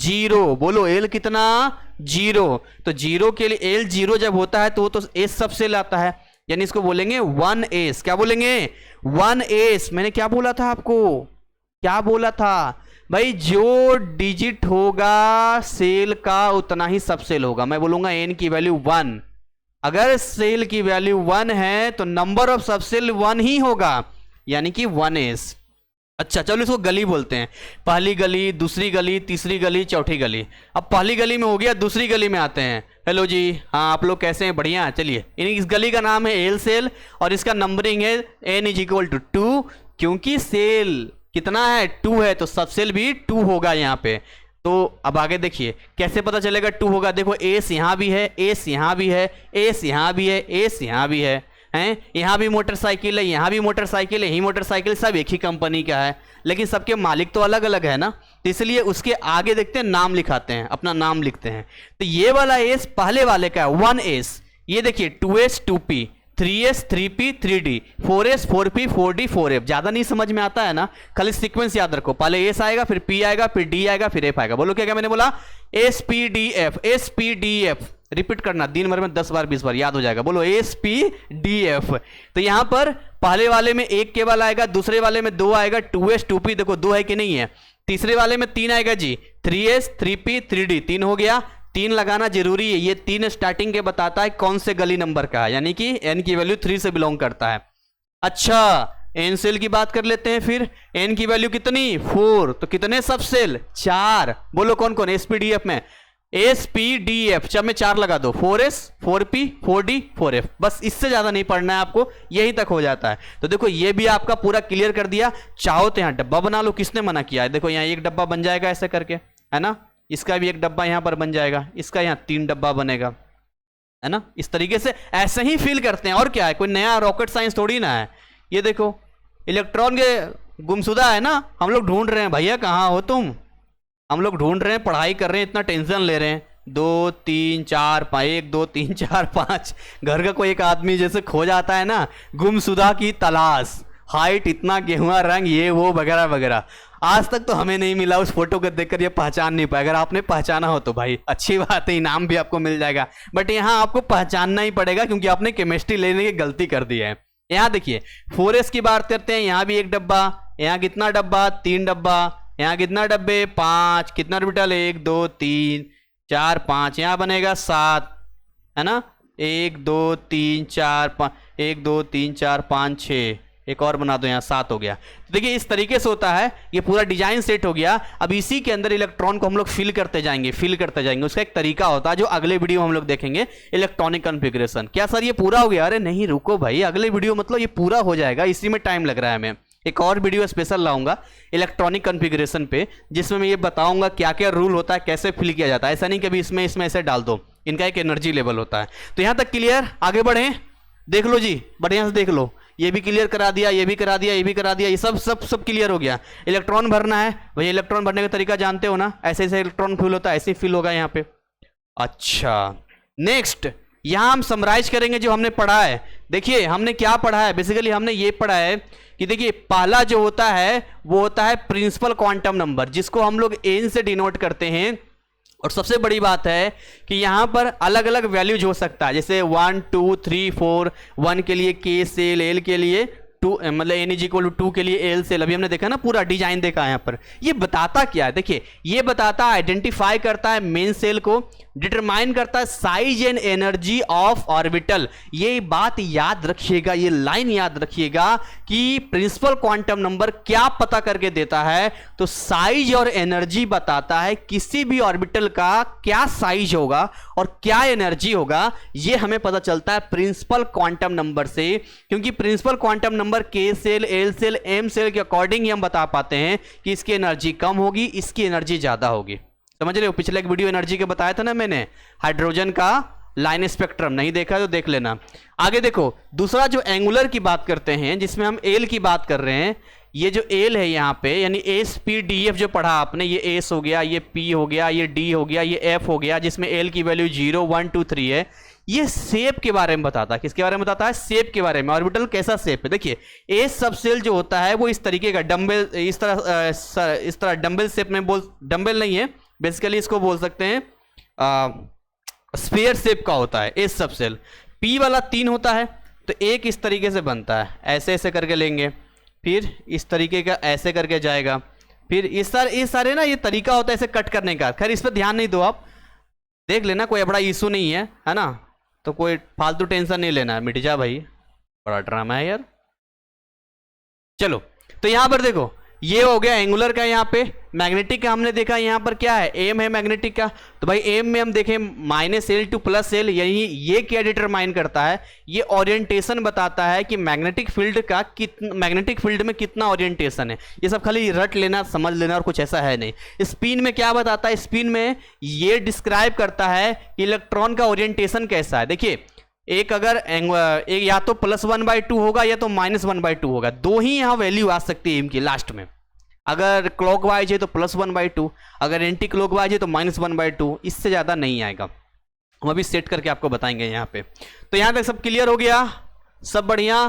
0, बोलो एल कितना, 0। तो 0 के लिए एल 0 जब होता है तो वो तो एस सबसे लाता है, यानी इसको बोलेंगे 1s। क्या बोलेंगे, 1s। मैंने क्या बोला था आपको, क्या बोला था, भाई जो डिजिट होगा सेल का उतना ही सब सेल होगा। मैं बोलूंगा एन की वैल्यू 1, अगर सेल की वैल्यू 1 है तो नंबर ऑफ सब सेल 1 ही होगा, यानी कि 1s। अच्छा चलो इसको गली बोलते हैं, पहली गली, दूसरी गली, तीसरी गली, चौथी गली। अब पहली गली में हो गया, दूसरी गली में आते हैं। हेलो जी, हाँ आप लोग कैसे हैं? बढ़िया। चलिए, इस गली का नाम है एल सेल और इसका नंबरिंग है n इज इक्वल टू 2, क्योंकि सेल कितना है 2 है तो सब सेल भी 2 होगा यहाँ पे। तो अब आगे देखिए कैसे पता चलेगा 2 होगा। देखो एस यहाँ भी है, एस यहाँ भी है, एस यहाँ भी है, एस यहाँ भी है, हैं यहाँ भी मोटरसाइकिल है, यहाँ भी मोटरसाइकिल है, यही मोटरसाइकिल, सब एक ही कंपनी का है, लेकिन सबके मालिक तो अलग अलग है ना। तो इसलिए उसके आगे देखते हैं नाम लिखाते हैं, अपना नाम लिखते हैं। तो ये वाला एस पहले वाले का है 1s, ये देखिए 2s 2p, 3s 3p 3d, 4s 4p 4d 4f। ज्यादा नहीं समझ में आता है ना, खाली सीक्वेंस याद रखो, पहले s आएगा, फिर p आएगा, फिर d आएगा, फिर f आएगा। बोलो क्या क्या मैंने बोला? spdf, spdf रिपीट करना दिन भर में 10 बार 20 बार, याद हो जाएगा। बोलो spdf। तो यहां पर पहले वाले में 1 केवल आएगा, दूसरे वाले में 2 आएगा, 2s 2p देखो 2 है कि नहीं है, तीसरे वाले में 3 आएगा जी, 3s 3p 3d, 3 हो गया। 3 लगाना जरूरी है, ये 3 स्टार्टिंग के बताता है कौन से गली नंबर का है, यानी कि n की वैल्यू 3 से बिलोंग करता है। अच्छा एन सेल की बात कर लेते हैं फिर। n की वैल्यू कितनी? 4, तो कितने सब सेल? 4। बोलो कौन कौन? spdf में spdf, जब में 4 लगा दो, 4s 4p 4d 4f, बस इससे ज्यादा नहीं पढ़ना है आपको, यही तक हो जाता है। तो देखो ये भी आपका पूरा क्लियर कर दिया। चाहो तो यहाँ डब्बा बना लो, किसने मना किया है? देखो यहाँ एक डब्बा बन जाएगा ऐसे करके, है ना, इसका भी एक डब्बा यहाँ पर बन जाएगा, इसका यहाँ 3 डब्बा बनेगा, है ना। इस तरीके से ऐसे ही फील करते हैं, और क्या है, कोई नया रॉकेट साइंस थोड़ी ना है। ये देखो इलेक्ट्रॉन के गुमशुदा है ना, हम लोग ढूंढ रहे हैं, भैया कहाँ हो तुम, हम लोग ढूंढ रहे हैं, पढ़ाई कर रहे हैं, इतना टेंशन ले रहे हैं। 2 3 4 5, 1 2 3 4 5, घर का कोई एक आदमी जैसे खो जाता है ना, गुमशुदा की तलाश, हाइट इतना, गेहुआ रंग, ये वो वगैरह वगैरह, आज तक तो हमें नहीं मिला। उस फोटो को देखकर ये पहचान नहीं पाया। अगर आपने पहचाना हो तो भाई अच्छी बात है, इनाम भी आपको मिल जाएगा, बट यहाँ आपको पहचानना ही पड़ेगा क्योंकि आपने केमिस्ट्री लेने की गलती कर दी है। यहाँ देखिए 4s की बात करते हैं, यहाँ भी एक डब्बा, यहाँ कितना डब्बा? 3 डब्बा, यहाँ कितना डब्बे? 5, कितना ऑर्बिटल? 1 2 3 4 5, यहाँ बनेगा 7, है ना, 1 2 3 4 5, 1 2 3 4 5 6, एक और बना दो, यहाँ 7 हो गया। तो देखिए इस तरीके से होता है, ये पूरा डिजाइन सेट हो गया। अब इसी के अंदर इलेक्ट्रॉन को हम लोग फिल करते जाएंगे, फिल करते जाएंगे। उसका एक तरीका होता है जो अगले वीडियो में हम लोग देखेंगे, इलेक्ट्रॉनिक कॉन्फ़िगरेशन। क्या सर ये पूरा हो गया? अरे नहीं रुको भाई, अगले वीडियो मतलब ये पूरा हो जाएगा, इसी में टाइम लग रहा है। मैं एक और वीडियो स्पेशल लाऊंगा इलेक्ट्रॉनिक कॉन्फ़िगरेशन पे, जिसमें मैं ये बताऊंगा क्या क्या रूल होता है, कैसे फिल किया जाता है। ऐसा नहीं कि अभी इसमें ऐसे डाल दो, इनका एक एनर्जी लेवल होता है। तो यहाँ तक क्लियर? आगे बढ़े, देख लो जी, बढ़िया से देख लो, ये भी क्लियर करा दिया, ये भी करा दिया, ये भी करा दिया, ये सब क्लियर हो गया। इलेक्ट्रॉन भरना है भैया, इलेक्ट्रॉन भरने का तरीका जानते हो ना, ऐसे ऐसे इलेक्ट्रॉन फिल होता है, ऐसे फिल होगा यहाँ पे। अच्छा नेक्स्ट यहाँ हम समराइज करेंगे जो हमने पढ़ा है। देखिए हमने क्या पढ़ा है, बेसिकली हमने ये पढ़ा है कि देखिए पहला जो होता है वो होता है प्रिंसिपल क्वांटम नंबर, जिसको हम लोग n से डिनोट करते हैं। और सबसे बड़ी बात है कि यहाँ पर अलग अलग वैल्यूज हो सकता है, जैसे 1 2 3 4, 1 के लिए k सेल, l के लिए 2, मतलब n इज इक्वल टू 2 के लिए l सेल। अभी हमने देखा ना, पूरा डिजाइन देखा यहाँ पर। ये बताता क्या है? देखिए ये बताता है, आइडेंटिफाई करता है मेन सेल को, डिटरमाइन करता है size and energy of orbital. ये बात याद रखिएगा, ये लाइन याद रखिएगा कि प्रिंसिपल क्वांटम नंबर क्या पता करके देता है, तो साइज और एनर्जी बताता है किसी भी ऑर्बिटल का क्या साइज होगा और क्या एनर्जी होगा। ये हमें पता चलता है प्रिंसिपल क्वांटम नंबर से, क्योंकि principal quantum number k shell, l shell, m shell के अकॉर्डिंग ही हम बता पाते हैं कि इसकी एनर्जी कम होगी, इसकी एनर्जी ज्यादा होगी। समझ रहे हो? पिछले एक वीडियो एनर्जी के बताया था ना मैंने, हाइड्रोजन का लाइन स्पेक्ट्रम, नहीं देखा तो देख लेना। आगे देखो दूसरा जो एंगुलर की बात करते हैं, जिसमें हम एल की बात कर रहे हैं, ये जो एल है यहाँ पे, यानी spdf जो पढ़ा आपने, ये s हो गया, ये p हो गया, ये d हो गया, ये f हो गया, जिसमें l की वैल्यू 0 1 2 3 है। ये शेप के बारे में बताता है। किसके बारे में बताता है? शेप के बारे में। ऑर्बिटल कैसा शेप है? देखिए ए सब सेल जो होता है वो इस तरीके का डंबल, इस तरह डंबल शेप में, डंबल नहीं है बेसिकली, इसको बोल सकते हैं स्फीयर शेप का होता है ए सब सेल। पी वाला 3 होता है, तो एक इस तरीके से बनता है, ऐसे ऐसे करके लेंगे, फिर इस तरीके का ऐसे करके जाएगा, फिर इस सारे ना ये तरीका होता है इसे कट करने का। खैर इस पर ध्यान नहीं दो, आप देख लेना, कोई बड़ा इशू नहीं है ना, तो कोई फालतू टेंशन नहीं लेना, मिट जा भाई, बड़ा ड्रामा है यार। चलो तो यहां पर देखो ये हो गया एंगुलर का, यहाँ पे मैग्नेटिक का हमने देखा, यहाँ पर क्या है एम है मैग्नेटिक का। तो भाई एम में हम देखें -L to +L, यही ये क्या डिटरमाइन करता है, ये ओरिएंटेशन बताता है कि मैग्नेटिक फील्ड का मैग्नेटिक फील्ड में कितना ओरिएंटेशन है। ये सब खाली रट लेना समझ लेना और कुछ ऐसा है नहीं। स्पिन में क्या बताता है, स्पिन में ये डिस्क्राइब करता है कि इलेक्ट्रॉन का ओरिएंटेशन कैसा है। देखिए एक अगर एक या तो +1/2 होगा या तो -1/2 होगा, दो ही यहाँ वैल्यू आ सकती है एम की लास्ट में। अगर क्लॉकवाइज है तो +1/2, अगर एंटी क्लॉकवाइज है तो -1/2, इससे ज़्यादा नहीं आएगा। हम अभी सेट करके आपको बताएंगे यहाँ पे। तो यहाँ तक सब क्लियर हो गया, सब बढ़िया,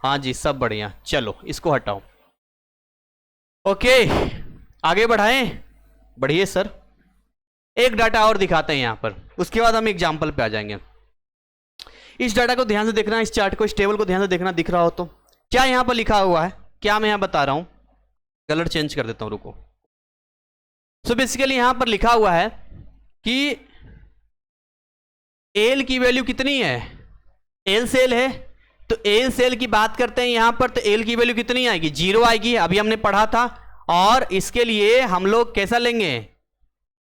हाँ जी सब बढ़िया। चलो इसको हटाओ, ओके आगे बढ़ाएं, बढ़िए सर। एक डाटा और दिखाते हैं यहाँ पर, उसके बाद हम एग्जाम्पल पे आ जाएंगे। इस डाटा को ध्यान से देखना, इस चार्ट को, इस टेबल को ध्यान से देखना, दिख रहा हो तो क्या यहां पर लिखा हुआ है, क्या मैं यहां बता रहा हूं, कलर चेंज कर देता हूं, रुको। सो बेसिकली यहां पर लिखा हुआ है कि एल की वैल्यू कितनी है, एल सेल है, तो एल सेल की बात करते हैं यहां पर, तो एल की वैल्यू कितनी आएगी, 0 आएगी, अभी हमने पढ़ा था। और इसके लिए हम लोग कैसा लेंगे,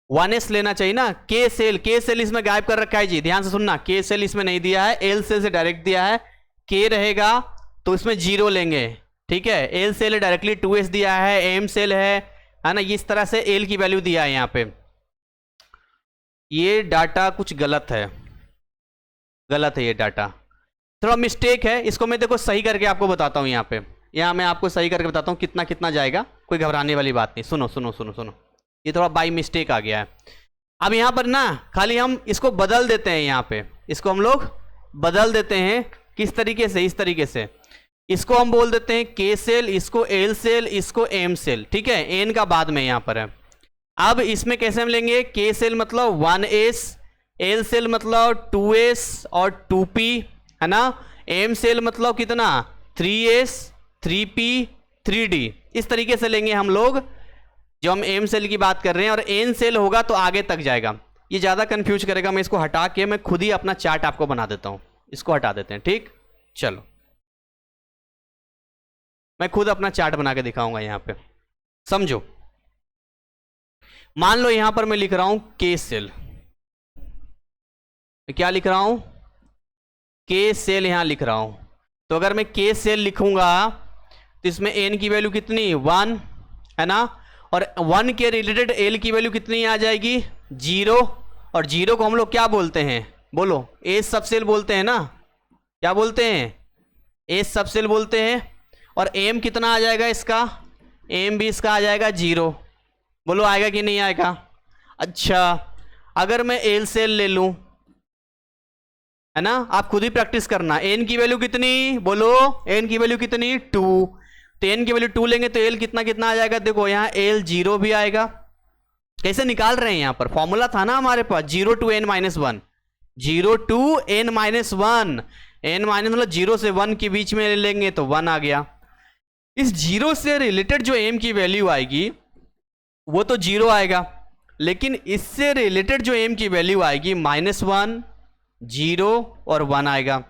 1s लेना चाहिए ना। के सेल इसमें गायब कर रखा है जी, ध्यान से सुनना, के सेल इसमें नहीं दिया है, एल सेल से डायरेक्ट दिया है। के रहेगा तो इसमें 0 लेंगे, ठीक है। एल सेल डायरेक्टली 2s दिया है, एम सेल है ना, इस तरह से एल की वैल्यू दिया है यहाँ पे। ये डाटा कुछ गलत है, गलत है ये डाटा, थोड़ा मिस्टेक है, इसको मैं देखो सही करके आपको बताता हूँ। यहाँ पे यहाँ मैं आपको सही करके बताता हूँ कितना कितना जाएगा, कोई घबराने वाली बात नहीं। सुनो सुनो सुनो सुनो, ये थोड़ा बाई मिस्टेक आ गया है। अब यहाँ पर ना खाली हम इसको बदल देते हैं, यहाँ पे इसको हम लोग बदल देते हैं, किस तरीके से, इस तरीके से। इसको हम बोल देते हैं के सेल, इसको एल सेल, इसको एम सेल, ठीक है, एन का बाद में यहाँ पर है। अब इसमें कैसे हम लेंगे, के सेल मतलब 1s, एल सेल मतलब 2s और 2p, है ना। एम सेल मतलब कितना, 3s, 3p, 3d, इस तरीके से लेंगे हम लोग जो हम एम सेल की बात कर रहे हैं। और एन सेल होगा तो आगे तक जाएगा, ये ज़्यादा कंफ्यूज करेगा। मैं इसको हटा के मैं खुद ही अपना चार्ट आपको बना देता हूँ, इसको हटा देते हैं, ठीक। चलो मैं खुद अपना चार्ट बना के दिखाऊंगा यहाँ पे, समझो। मान लो यहां पर मैं लिख रहा हूं के सेल, क्या लिख रहा हूं, के सेल यहां लिख रहा हूं। तो अगर मैं के सेल लिखूंगा तो इसमें एन की वैल्यू कितनी, 1 है ना, और 1 के रिलेटेड एल की वैल्यू कितनी आ जाएगी, 0। और 0 को हम लोग क्या बोलते हैं, बोलो, एस सबसेल बोलते हैं ना, क्या बोलते हैं, एस सबसेल बोलते हैं। और एम कितना आ जाएगा इसका, एम भी इसका आ जाएगा 0। बोलो आएगा कि नहीं आएगा। अच्छा अगर मैं एल सेल ले लूं, है ना, आप खुद ही प्रैक्टिस करना। एन की वैल्यू कितनी, बोलो, एन की वैल्यू कितनी, 2। तो एन की वैल्यू 2 लेंगे तो एल कितना कितना आ जाएगा, देखो यहाँ एल 0 भी आएगा। कैसे निकाल रहे हैं, यहाँ पर फॉर्मूला था ना हमारे पास, 0 to n-1, 0 to n-1, n minus मतलब 0 से 1 के बीच में ले लेंगे तो 1 आ गया। इस 0 से रिलेटेड जो m की वैल्यू आएगी वो तो 0 आएगा, लेकिन इससे रिलेटेड जो m की वैल्यू आएगी -1, 0 और 1 आएगा।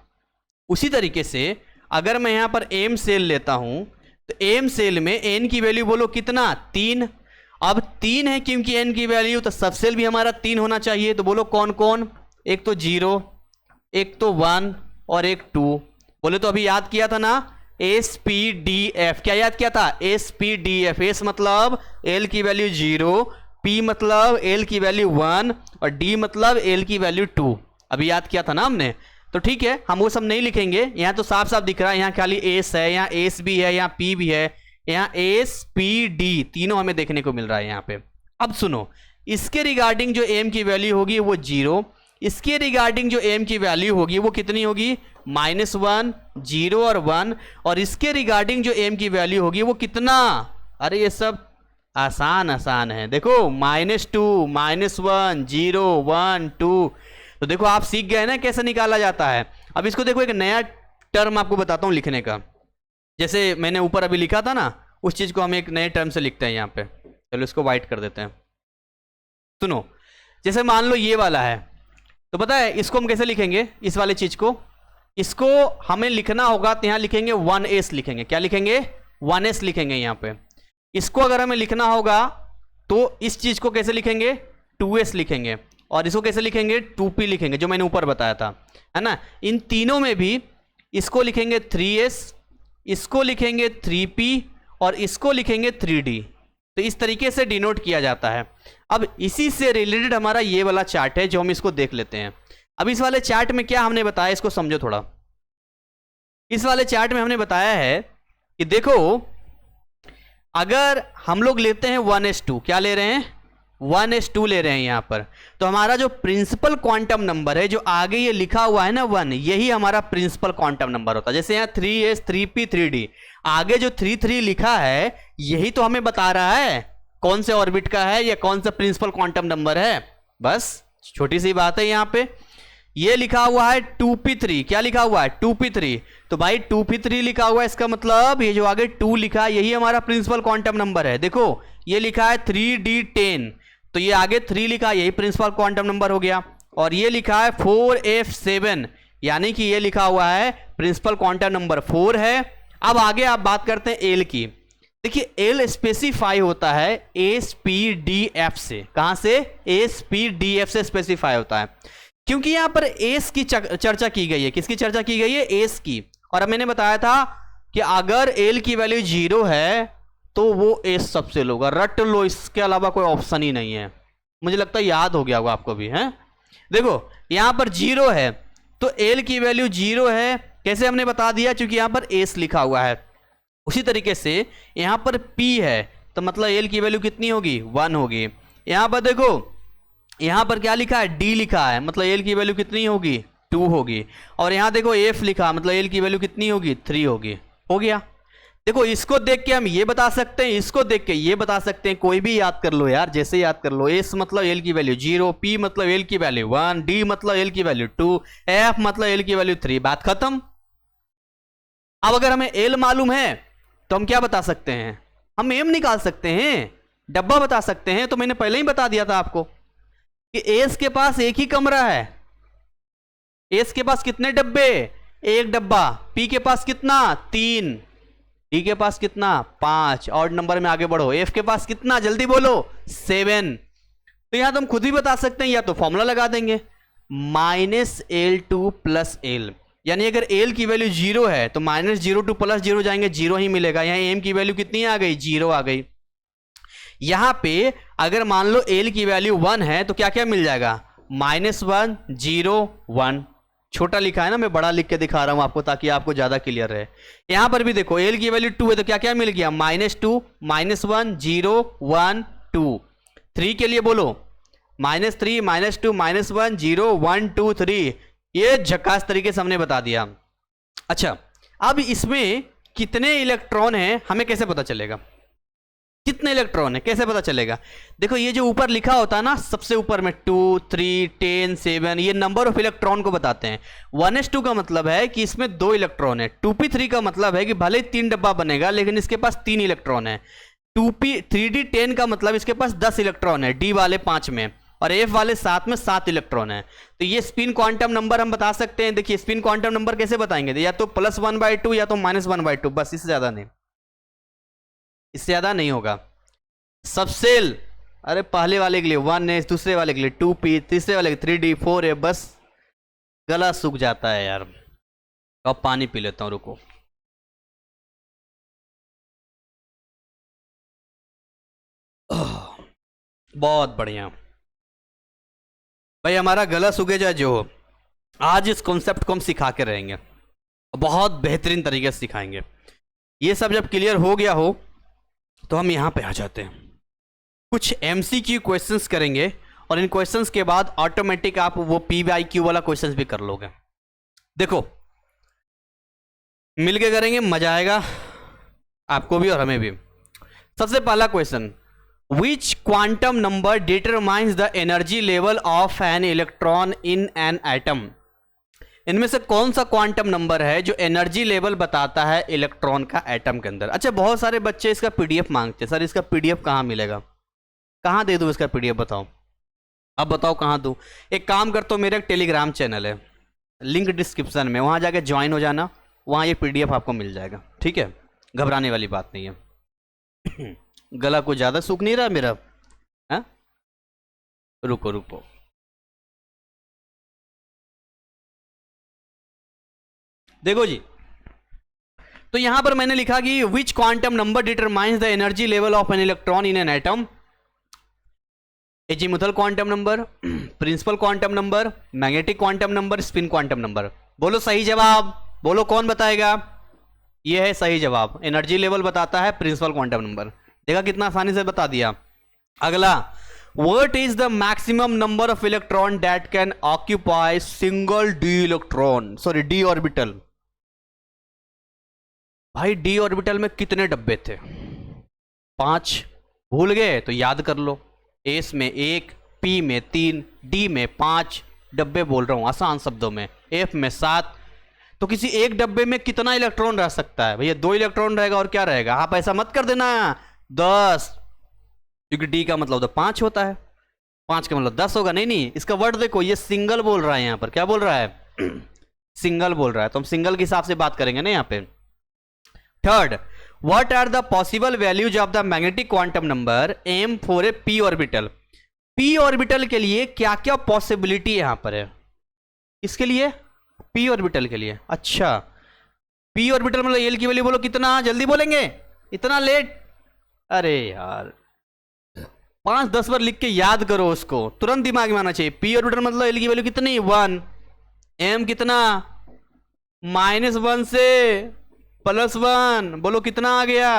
उसी तरीके से अगर मैं यहाँ पर m सेल लेता हूँ तो m सेल में n की वैल्यू बोलो कितना, 3। अब 3 है क्योंकि n की वैल्यू, तो सब सेल भी हमारा 3 होना चाहिए। तो बोलो कौन कौन, एक तो 0, एक तो 1 और एक 2। बोले तो अभी याद किया था ना, SPDF, क्या याद किया था, SPDF। S मतलब L की वैल्यू 0, P मतलब L की वैल्यू 1 और D मतलब L की वैल्यू 2। अभी याद किया था ना हमने। तो ठीक है, हम वो सब नहीं लिखेंगे, यहाँ तो साफ साफ दिख रहा है, यहाँ खाली S है, यहाँ S भी है, यहाँ P भी है, यहाँ SPD तीनों हमें देखने को मिल रहा है यहाँ पे। अब सुनो, इसके रिगार्डिंग जो m की वैल्यू होगी वो 0, इसके रिगार्डिंग जो m की वैल्यू होगी वो कितनी होगी, -1, 0 और 1। और इसके रिगार्डिंग जो m की वैल्यू होगी वो कितना, अरे ये सब आसान आसान है, देखो -2, -1, 0, 1, 2। तो देखो आप सीख गए ना कैसे निकाला जाता है। अब इसको देखो, एक नया टर्म आपको बताता हूँ लिखने का। जैसे मैंने ऊपर अभी लिखा था ना, उस चीज को हम एक नए टर्म से लिखते हैं यहाँ पे। चलो इसको वाइट कर देते हैं। सुनो, जैसे मान लो ये वाला है, तो पता है इसको हम कैसे लिखेंगे, इस वाले चीज को, इसको हमें लिखना होगा तो यहां लिखेंगे 1s लिखेंगे। क्या लिखेंगे? 1s लिखेंगे यहां पे। इसको अगर हमें लिखना होगा तो इस चीज को कैसे लिखेंगे? 2s लिखेंगे। और इसको कैसे लिखेंगे? 2p लिखेंगे, जो मैंने ऊपर बताया था, है ना। इन तीनों में भी इसको लिखेंगे 3s, इसको लिखेंगे 3p और इसको लिखेंगे 3d। तो इस तरीके से डिनोट किया जाता है। अब इसी से रिलेटेड हमारा ये वाला चार्ट है, जो हम इसको देख लेते हैं। अब इस वाले चार्ट में क्या हमने बताया, इसको समझो थोड़ा। इस वाले चार्ट में हमने बताया है कि देखो, अगर हम लोग लेते हैं 1s2, क्या ले रहे हैं? 1s2 ले रहे हैं यहां पर, तो हमारा जो प्रिंसिपल क्वांटम नंबर है, जो आगे ये लिखा हुआ है ना 1, यही हमारा प्रिंसिपल क्वांटम नंबर होता है। जैसे यहाँ 3s 3p 3d, आगे जो 3 लिखा है यही तो हमें बता रहा है कौन से ऑर्बिट का है या कौन सा प्रिंसिपल क्वांटम नंबर है। बस छोटी सी बात है। यहां पे ये लिखा हुआ है 2p3, क्या लिखा हुआ है? 2p3। तो भाई 2p3 लिखा हुआ है, इसका मतलब ये जो आगे 2 लिखा है यही हमारा प्रिंसिपल क्वांटम नंबर है। देखो ये लिखा है 3d10, तो ये आगे 3 लिखा है, यही प्रिंसिपल क्वांटम नंबर हो गया। और ये लिखा है 4f7, यानी कि ये लिखा हुआ है प्रिंसिपल क्वांटम नंबर 4 है। अब आगे आप बात करते हैं एल की। देखिए एल स्पेसिफाई होता है एसपीडीएफ से। कहां से? एसपीडीएफ से स्पेसिफाई होता है, क्योंकि यहां पर एस की चर्चा की गई है। किसकी चर्चा की गई है? एस की। और अब मैंने बताया था कि अगर एल की वैल्यू 0 है तो वो एस सबसे लो होगा। रट लो, इसके अलावा कोई ऑप्शन ही नहीं है। मुझे लगता है याद हो गया होगा आपको भी, है। देखो यहां पर 0 है तो एल की वैल्यू 0 है। कैसे हमने बता दिया? क्योंकि यहां पर एस लिखा हुआ है। उसी तरीके से यहां पर P है, तो मतलब एल की वैल्यू कितनी होगी? 1 होगी। यहां पर देखो, यहां पर क्या लिखा है? D लिखा है, मतलब एल की वैल्यू कितनी होगी? 2 होगी। और यहां देखो F लिखा, मतलब एल की वैल्यू कितनी होगी? 3 होगी। हो गया। देखो इसको देख के हम ये बता सकते हैं, इसको देख के ये बता सकते हैं, कोई भी याद कर लो यार, जैसे याद कर लो। S मतलब एल की वैल्यू 0, P मतलब एल की वैल्यू 1, D मतलब एल की वैल्यू 2, F मतलब एल की वैल्यू 3। बात खत्म। अब अगर हमें एल मालूम है तो हम क्या बता सकते हैं? हम एम निकाल सकते हैं, डब्बा बता सकते हैं। तो मैंने पहले ही बता दिया था आपको कि एस के पास एक ही कमरा है। एस के पास कितने डब्बे? एक डब्बा। पी के पास कितना? 3। डी के पास कितना? 5। और नंबर में आगे बढ़ो। एफ के पास कितना? जल्दी बोलो। 7। तो यहां तो हम खुद ही बता सकते हैं, या तो फॉर्मूला लगा देंगे -L2 + L, यानी अगर L की वैल्यू 0 है तो -0 to +0 जाएंगे, 0 ही मिलेगा। यहाँ M की वैल्यू कितनी आ गई? 0 आ गई। यहां पे अगर मान लो L की वैल्यू 1 है तो क्या क्या मिल जाएगा? -1 0 1। छोटा लिखा है ना, मैं बड़ा लिख के दिखा रहा हूं आपको ताकि आपको ज्यादा क्लियर रहे। यहां पर भी देखो L की वैल्यू 2 है तो क्या क्या मिल गया? -2 -1 0 1 2। 3 के लिए बोलो -3 -2 -1 0 1 2 3। ये झकास तरीके से हमने बता दिया। अच्छा, अब इसमें कितने इलेक्ट्रॉन हैं हमें कैसे पता चलेगा? कितने इलेक्ट्रॉन है कैसे पता चलेगा? देखो ये जो ऊपर लिखा होता है ना, सबसे ऊपर में 2 3 10 7, ये नंबर ऑफ इलेक्ट्रॉन को बताते हैं। 1s2 का मतलब है कि इसमें 2 इलेक्ट्रॉन है। 2p3 का मतलब है कि भले 3 डब्बा बनेगा लेकिन इसके पास 3 इलेक्ट्रॉन है। 3d10 का मतलब इसके पास 10 इलेक्ट्रॉन है, d वाले 5 में, और F वाले 7 में 7 इलेक्ट्रॉन है। तो ये स्पिन क्वांटम नंबर हम बता सकते हैं। देखिए स्पिन क्वांटम नंबर कैसे बताएंगे? या तो +1/2 या तो -1/2, बस इससे ज्यादा नहीं, इससे ज्यादा नहीं होगा। सबसेल, अरे पहले वाले के लिए 1s, दूसरे वाले के लिए 2p, तीसरे वाले के 3d 4a। बस गला सूख जाता है यार। अब पानी पी लेता हूं, रुको। बहुत बढ़िया भाई, हमारा गला सूखे जाए जो हो, आज इस कॉन्सेप्ट को हम सिखा के रहेंगे, बहुत बेहतरीन तरीके से सिखाएंगे। ये सब जब क्लियर हो गया हो तो हम यहाँ पे आ जाते हैं। कुछ MCQ क्वेश्चंस करेंगे और इन क्वेश्चंस के बाद ऑटोमेटिक आप वो PYQ वाला क्वेश्चंस भी कर लोगे। देखो मिलके करेंगे, मजा आएगा आपको भी और हमें भी। सबसे पहला question, Which quantum number determines the energy level of an electron in an atom? इनमें से कौन सा क्वांटम नंबर है जो एनर्जी लेवल बताता है इलेक्ट्रॉन का एटम के अंदर? अच्छा, बहुत सारे बच्चे इसका PDF मांगते हैं, सर इसका PDF कहाँ मिलेगा? कहाँ दे दूँ इसका पीडीएफ बताओ, अब बताओ कहाँ दूँ। एक काम करता हूँ, मेरा एक टेलीग्राम चैनल है, लिंक डिस्क्रिप्शन में, वहाँ जाके ज्वाइन हो जाना, वहाँ ये पीडीएफ आपको मिल जाएगा, ठीक है, घबराने वाली बात नहीं है। गला कुछ ज़्यादा सूख नहीं रहा मेरा, हाँ रुको रुको, देखो जी, तो यहां पर मैंने लिखा कि which quantum number determines the energy level of an electron in an atom. Azimuthal quantum number, principal quantum number, magnetic quantum number, spin quantum number. बोलो सही जवाब, बोलो कौन बताएगा। ये है सही जवाब, एनर्जी लेवल बताता है प्रिंसिपल क्वांटम नंबर। देखा कितना आसानी से बता दिया। अगला, what is the maximum number of electron that can occupy single D electron, sorry D orbital. भाई डी ऑर्बिटल में कितने डब्बे थे, 5, भूल गए तो याद कर लो। एस में 1, पी में 3, डी में 5 डब्बे बोल रहा हूं आसान शब्दों में, एफ में 7। तो किसी एक डब्बे में कितना इलेक्ट्रॉन रह सकता है भैया, 2 इलेक्ट्रॉन रहेगा और क्या रहेगा। आप ऐसा मत कर देना 10, क्योंकि डी का मतलब तो 5 होता है, 5 का मतलब 10 होगा। नहीं नहीं, इसका वर्ड देखो, ये सिंगल बोल रहा है, यहां पर क्या बोल रहा है सिंगल बोल रहा है, तो हम सिंगल के हिसाब से बात करेंगे ना यहाँ पे। Third, what are the possible values of the magnetic quantum number m for a p orbital. p orbital के लिए क्या क्या पॉसिबिलिटी यहां पर है, इसके लिए p ऑर्बिटल के लिए। अच्छा, p ऑर्बिटल मतलब l की वैल्यू बोलो कितना, जल्दी बोलेंगे, इतना लेट, अरे यार 5-10 बार लिख के याद करो उसको, तुरंत दिमाग में आना चाहिए। p ऑर्बिटल मतलब l की वैल्यू कितनी 1, m कितना -1 से +1, बोलो कितना आ गया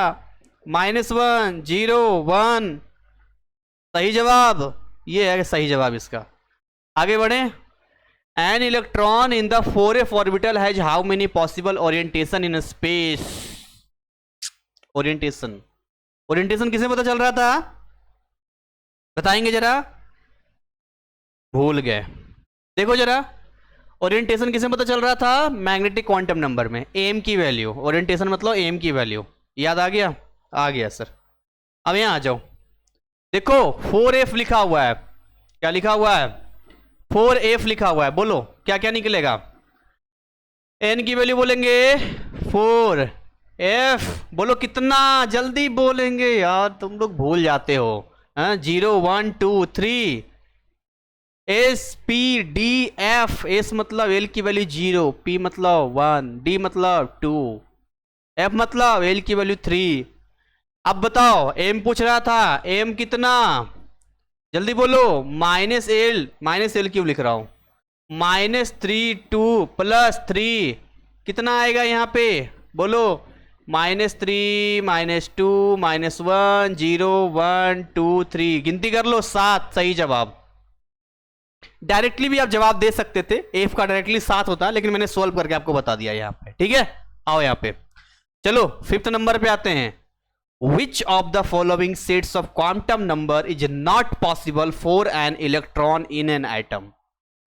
-1, 0, 1। सही जवाब ये है, सही जवाब इसका। आगे बढ़े। N electron in the 4f orbital has how many possible orientation in space. Orientation, orientation किसे पता चल रहा था, बताएंगे जरा, भूल गए। देखो जरा, ओरिएंटेशन किसे पता चल रहा था, मैग्नेटिक क्वांटम नंबर में एम की वैल्यू, ओरिएंटेशन मतलब एम की वैल्यू, याद आ गया, आ गया सर। अब यहां आ जाओ, देखो 4f लिखा हुआ है, क्या लिखा हुआ है 4f लिखा हुआ है, बोलो क्या क्या निकलेगा। n की वैल्यू बोलेंगे 4f, बोलो कितना, जल्दी बोलेंगे यार, तुम लोग भूल जाते हो। 0, 1, 2, 3, S P D F. S मतलब एल की वैल्यू 0, पी मतलब 1, डी मतलब 2, एफ मतलब एल की वैल्यू 3। अब बताओ, एम पूछ रहा था, एम कितना, जल्दी बोलो, -l क्यों लिख रहा हूं, -3, 2 + 3 कितना आएगा यहाँ पे, बोलो -3, -2, -1, 0, 1, 2, 3, गिनती कर लो 7, सही जवाब। डायरेक्टली भी आप जवाब दे सकते थे, एफ का डायरेक्टली 7 होता है, लेकिन मैंने सोल्व करके आपको बता दिया यहाँ पे, ठीक है। आओ यहाँ पे, चलो 5th नंबर पे आते हैं। विच of the following sets of quantum number is not possible for an electron in an atom.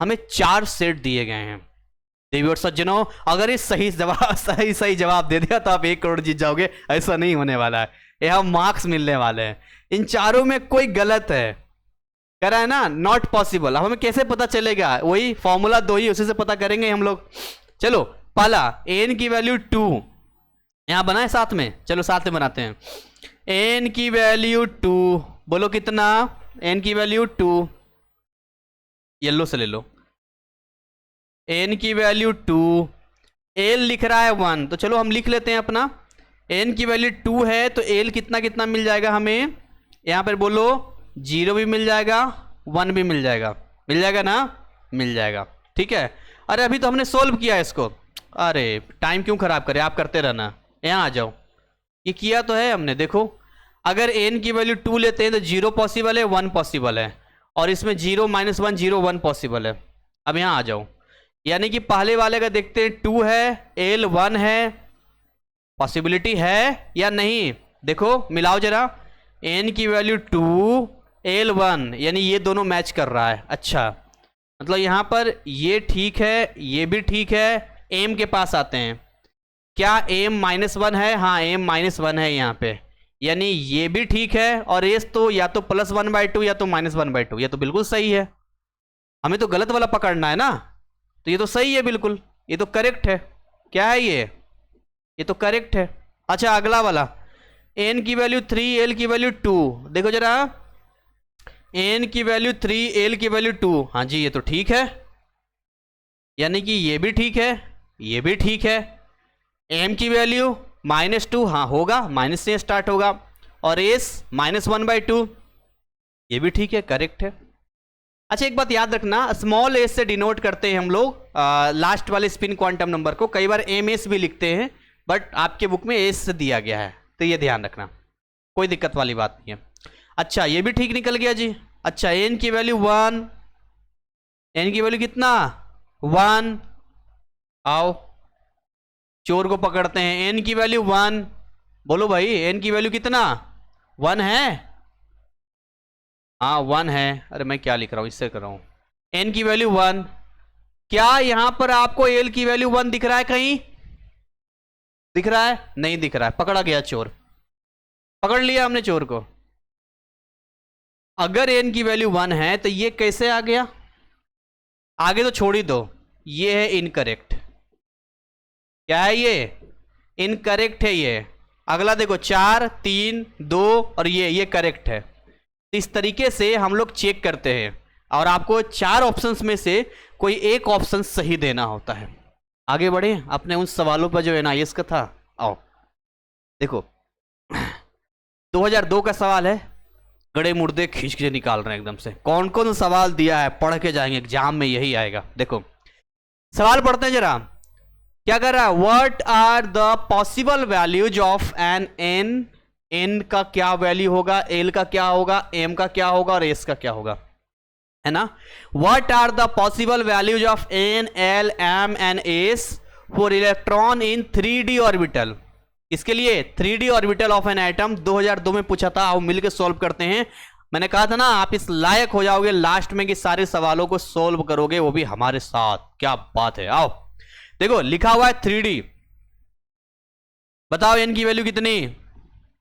हमें 4 सेट दिए गए हैं देवी और सज्जनों, अगर इस सही जवाब दे दिया तो आप 1 करोड़ जीत जाओगे, ऐसा नहीं होने वाला है, यहाँ मार्क्स मिलने वाले हैं। इन चारों में कोई गलत है, कह रहा है ना नॉट पॉसिबल। अब हमें कैसे पता चलेगा, वही फॉर्मूला 2 ही, उसी से पता करेंगे हम लोग। चलो पहला, n की वैल्यू 2, यहां बनाए साथ में, चलो साथ में बनाते हैं। n की वैल्यू 2, बोलो कितना, n की वैल्यू 2, येलो से ले लो, n की वैल्यू 2, l लिख रहा है 1, तो चलो हम लिख लेते हैं अपना, n की वैल्यू 2 है तो l कितना कितना मिल जाएगा हमें, यहां पर बोलो 0 भी मिल जाएगा, 1 भी मिल जाएगा ना, मिल जाएगा, ठीक है। अरे अभी तो हमने सोल्व किया इसको, अरे टाइम क्यों खराब करें, आप करते रहना। यहाँ आ जाओ, ये किया तो है हमने, देखो अगर n की वैल्यू 2 लेते हैं तो 0 पॉसिबल है, 1 पॉसिबल है, और इसमें 0, -1, 0, 1 पॉसिबल है। अब यहाँ आ जाओ, यानी कि पहले वाले का देखते हैं, 2 है, l 1 है, पॉसिबिलिटी है या नहीं, देखो मिलाओ जरा, n की वैल्यू 2, l 1, यानी ये दोनों मैच कर रहा है। अच्छा, मतलब यहाँ पर ये ठीक है, ये भी ठीक है। m के पास आते हैं, क्या m -1 है, हाँ m -1 है यहाँ पे, यानी ये भी ठीक है, और एस तो या तो +1/2 या तो -1/2, ये तो बिल्कुल सही है। हमें तो गलत वाला पकड़ना है ना, तो ये तो सही है बिल्कुल, ये तो करेक्ट है। क्या है ये तो करेक्ट है। अच्छा अगला वाला, n की वैल्यू 3, l की वैल्यू 2, देखो जरा, n की वैल्यू 3, l की वैल्यू 2, हाँ जी ये तो ठीक है, यानी कि ये भी ठीक है, ये भी ठीक है। m की वैल्यू -2, हाँ होगा, माइनस से स्टार्ट होगा, और s -1/2, ये भी ठीक है, करेक्ट है। अच्छा एक बात याद रखना, स्मॉल एस से डिनोट करते हैं हम लोग लास्ट वाले स्पिन क्वांटम नंबर को, कई बार एम एस भी लिखते हैं, बट आपके बुक में एस से दिया गया है, तो ये ध्यान रखना, कोई दिक्कत वाली बात नहीं है। अच्छा ये भी ठीक निकल गया जी। अच्छा एन की वैल्यू 1, एन की वैल्यू कितना 1, आओ चोर को पकड़ते हैं, एन की वैल्यू 1, बोलो भाई एन की वैल्यू कितना 1 है, हाँ 1 है। अरे मैं क्या लिख रहा हूं, इससे कर रहा हूं, एन की वैल्यू 1। क्या यहां पर आपको एल की वैल्यू 1 दिख रहा है, कहीं दिख रहा है, नहीं दिख रहा है, पकड़ा गया चोर, पकड़ लिया हमने चोर को। अगर एन की वैल्यू 1 है तो ये कैसे आ गया, आगे तो छोड़ ही दो, ये है इनकरेक्ट। क्या है ये, इनकरेक्ट है ये। अगला देखो 4, 3, 2 और ये करेक्ट है। इस तरीके से हम लोग चेक करते हैं, और आपको 4 ऑप्शंस में से कोई एक ऑप्शन सही देना होता है। आगे बढ़े अपने उन सवालों पर जो एनआईएस का था। आओ देखो 2002 का सवाल है, गड़े मुर्दे खींच के निकाल रहे हैं एकदम से, कौन कौन सवाल दिया है पढ़ के जाएंगे, एग्जाम में यही आएगा। देखो सवाल पढ़ते हैं जरा, क्या कर रहा है, what are the possible values of N N, N का क्या वैल्यू होगा, एल का क्या होगा, एम का क्या होगा और एस का क्या होगा, है ना। What are the possible values of N, L, M and S for electron in 3D orbital. इसके लिए 3D orbital of an atom 2002 में पूछा था, आओ मिलकर सॉल्व करते हैं। मैंने कहा था ना आप इस लायक हो जाओगे लास्ट में कि सारे सवालों को सॉल्व करोगे, वो भी हमारे साथ, क्या बात है। आओ देखो लिखा हुआ है 3D, बताओ एन की वैल्यू कितनी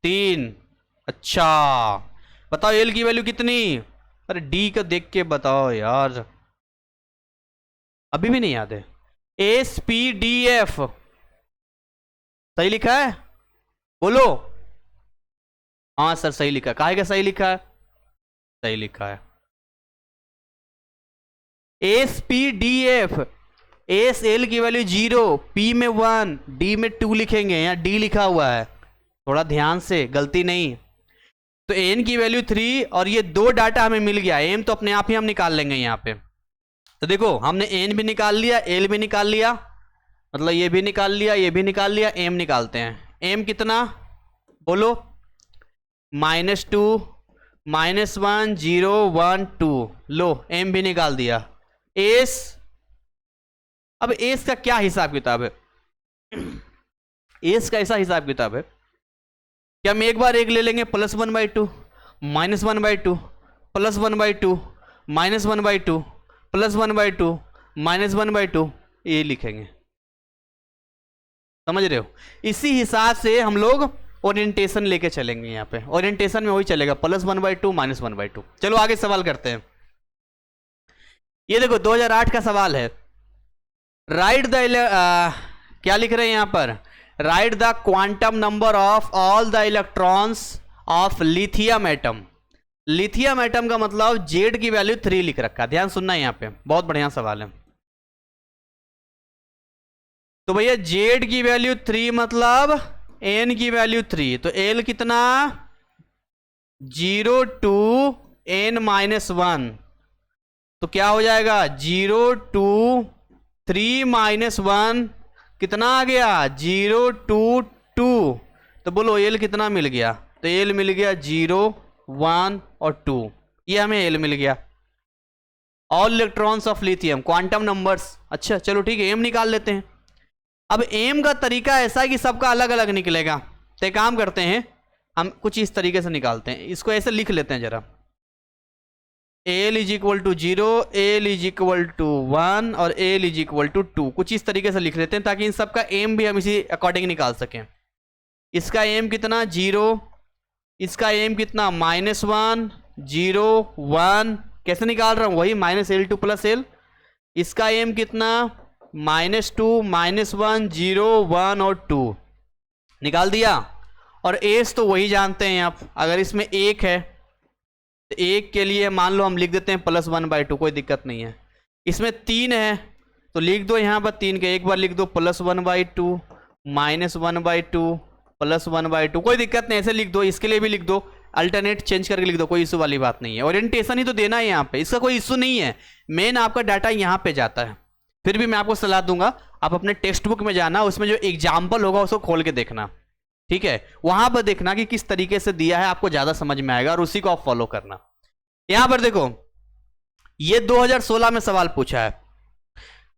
3, अच्छा बताओ एल की वैल्यू कितनी, अरे डी का देख के बताओ यार, अभी भी नहीं याद है। SPDF सही लिखा है, बोलो। हाँ सर सही लिखा है, काहे का सही लिखा है, सही लिखा है। SPDF, एस एल की वैल्यू 0, P में 1, D में 2 लिखेंगे, यहाँ D लिखा हुआ है, थोड़ा ध्यान से, गलती नहीं। तो n की वैल्यू 3 और ये 2 डाटा हमें मिल गया, m तो अपने आप ही हम निकाल लेंगे यहाँ पे। तो देखो हमने n भी निकाल लिया, l भी निकाल लिया, मतलब ये भी निकाल लिया, ये भी निकाल लिया, m निकालते हैं। m कितना बोलो, -2, -1, 0, 1, 2, लो m भी निकाल दिया। s, अब s का क्या हिसाब किताब है, s का ऐसा हिसाब किताब है कि हम एक बार एक ले लेंगे +1/2, -1/2, +1/2, -1/2, +1/2, -1/2, ये लिखेंगे, समझ रहे हो। इसी हिसाब से हम लोग ओरिएंटेशन लेके चलेंगे, यहाँ पे ओरिएंटेशन में वही चलेगा +1/2, -1/2। चलो आगे सवाल करते हैं। ये देखो 2008 का सवाल है, राइट द क्या लिख रहे हैं यहाँ पर, right the quantum number of all the electrons of lithium atom. Lithium atom का मतलब जेड की वैल्यू 3 लिख रखा है, ध्यान सुनना है यहाँ पे, बहुत बढ़िया सवाल है। तो भैया जेड की वैल्यू 3 मतलब एन की वैल्यू 3, तो एल कितना 0 to n-1, तो क्या हो जाएगा 0 to 3 - 1 कितना आ गया 0 to 2, तो बोलो एल कितना मिल गया, तो एल मिल गया 0, 1 और 2, ये हमें एल मिल गया। All electrons of lithium quantum numbers. अच्छा चलो ठीक है, एम निकाल लेते हैं। अब एम का तरीका ऐसा है कि सबका अलग अलग निकलेगा, तो एक काम करते हैं हम कुछ इस तरीके से निकालते हैं, इसको ऐसे लिख लेते हैं जरा, L is equal to 0, L is equal to 1 और एल इज इक्वल टू 2, कुछ इस तरीके से लिख लेते हैं ताकि इन सबका एम भी हम इसी अकॉर्डिंग निकाल सकें। इसका एम कितना 0, इसका एम कितना -1 0 1, कैसे निकाल रहा हूं, वही -L2 + L। इसका एम कितना -2 -1 0 1 और 2 निकाल दिया। और एस तो वही जानते हैं आप, अगर इसमें 1 है तो 1 के लिए मान लो हम लिख देते हैं +1/2, कोई दिक्कत नहीं है। इसमें 3 है तो लिख दो यहाँ पर 3 के, एक बार लिख दो +1/2 -1/2 +1/2, कोई दिक्कत नहीं, ऐसे लिख दो। इसके लिए भी लिख दो, अल्टरनेट चेंज करके लिख दो, कोई इशू वाली बात नहीं है। ओरिएंटेशन ही तो देना है यहाँ पे, इसका कोई इशू नहीं है। मेन आपका डाटा यहाँ पे जाता है। फिर भी मैं आपको सलाह दूंगा, आप अपने टेक्स्ट बुक में जाना, उसमें जो एग्जाम्पल होगा उसको खोल के देखना, ठीक है। वहां पर देखना कि किस तरीके से दिया है, आपको ज्यादा समझ में आएगा और उसी को आप फॉलो करना। यहां पर देखो, ये 2016 में सवाल पूछा है।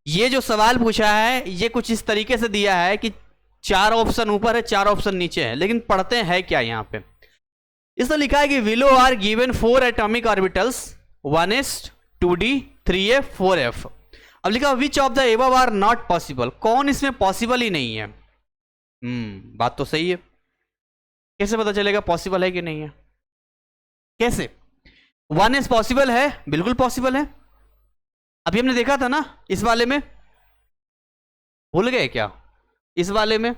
ये जो सवाल पूछा है ये कुछ इस तरीके से दिया है कि 4 ऑप्शन ऊपर है 4 ऑप्शन नीचे है, लेकिन पढ़ते हैं क्या यहां पे। इसमें लिखा है कि below are given 4 atomic orbitals 1s 2d 3f 4f। अब लिखा which of the above are not possible, कौन इसमें पॉसिबल ही नहीं है। बात तो सही है, कैसे पता चलेगा पॉसिबल है कि नहीं है, कैसे। 1s पॉसिबल है, बिल्कुल पॉसिबल है। अभी हमने देखा था ना इस वाले में, भूल गए क्या, इस वाले में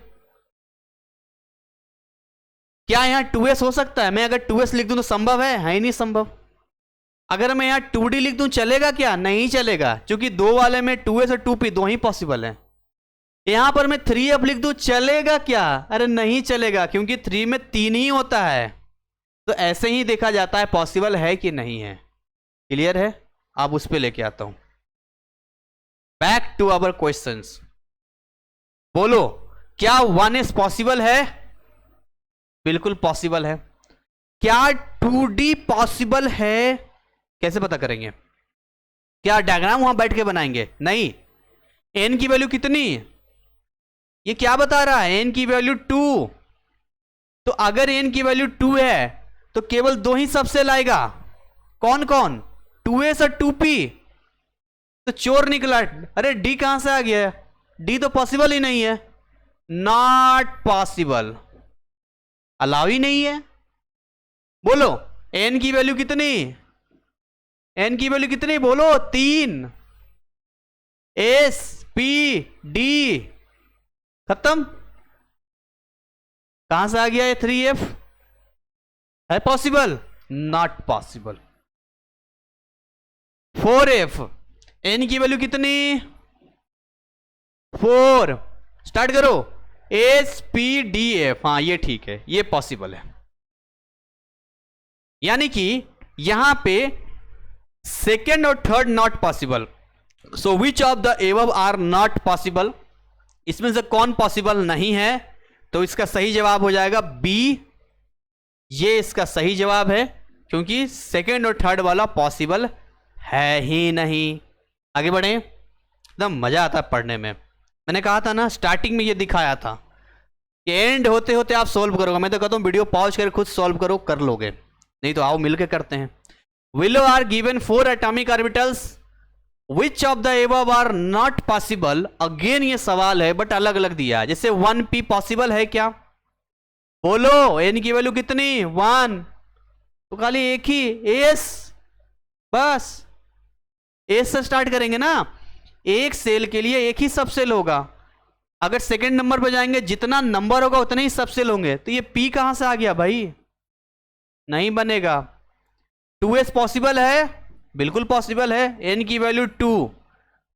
क्या यहां 2s हो सकता है। मैं अगर 2s लिख दूं तो संभव है ही नहीं संभव। अगर मैं यहां 2d लिख दूं चलेगा क्या, नहीं चलेगा, क्योंकि 2 वाले में 2s और 2p दो ही पॉसिबल है। यहां पर मैं 3f लिख दूं चलेगा क्या, अरे नहीं चलेगा, क्योंकि 3 में 3 ही होता है। तो ऐसे ही देखा जाता है पॉसिबल है कि नहीं है। क्लियर है, अब उस पर लेके आता हूं। Back to our questions. बोलो क्या 1s पॉसिबल है, बिल्कुल पॉसिबल है। क्या 2d पॉसिबल है, कैसे पता करेंगे, क्या डायग्राम वहां बैठ के बनाएंगे, नहीं। n की वैल्यू कितनी, ये क्या बता रहा है, n की वैल्यू 2। तो अगर n की वैल्यू 2 है तो केवल 2 ही सबसे लाएगा, कौन कौन, 2s और 2p। तो चोर निकला, अरे d कहां से आ गया, d तो पॉसिबल ही नहीं है, नॉट पॉसिबल, अलाउ ही नहीं है। बोलो n की वैल्यू कितनी, n की वैल्यू कितनी, बोलो 3, s p d खत्म। कहां से आ गया ये 3f, है possible, not possible. 4f, n की वैल्यू कितनी 4, स्टार्ट करो, एस पी डी एफ, हाँ ये ठीक है, ये पॉसिबल है। यानी कि यहां पे सेकेंड और third not possible. So which of the above are not possible, इसमें से कौन पॉसिबल नहीं है, तो इसका सही जवाब हो जाएगा बी। ये इसका सही जवाब है, क्योंकि सेकेंड और थर्ड वाला पॉसिबल है ही नहीं। आगे बढ़े, एकदम मजा आता है पढ़ने में। मैंने कहा था ना स्टार्टिंग में ये दिखाया था कि एंड होते होते आप सॉल्व करोगे। मैं तो कहता हूं वीडियो पॉज कर खुद सॉल्व करो, कर लोगे, नहीं तो आओ मिलके करते हैं। Below are given 4 atomic orbitals, which of the above are not possible. Again ये सवाल है बट अलग अलग दिया है। जैसे 1p पॉसिबल है क्या, बोलो n की वैल्यू कितनी 1, तो खाली एक ही s, बस s से स्टार्ट करेंगे ना। एक सेल के लिए एक ही सब सेल होगा। अगर सेकंड नंबर पर जाएंगे जितना नंबर होगा उतने ही सब सेल होंगे। तो ये p कहां से आ गया भाई, नहीं बनेगा। 2s पॉसिबल है, बिल्कुल पॉसिबल है, n की वैल्यू 2,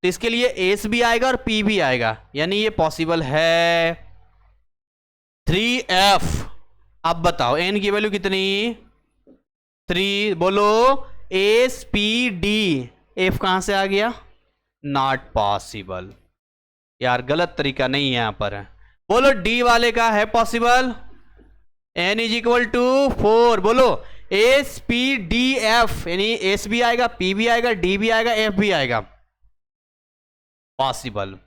तो इसके लिए s भी आएगा और p भी आएगा, यानी ये पॉसिबल है। 3f, अब बताओ n की वैल्यू कितनी 3, बोलो s p d, f कहां से आ गया, नॉट पॉसिबल। यार गलत तरीका नहीं है यहां पर, बोलो d वाले का है possible, n is equal to 4, बोलो एस पी डी एफ, यानी एस भी आएगा, p भी आएगा, d भी आएगा, f भी आएगा, possible.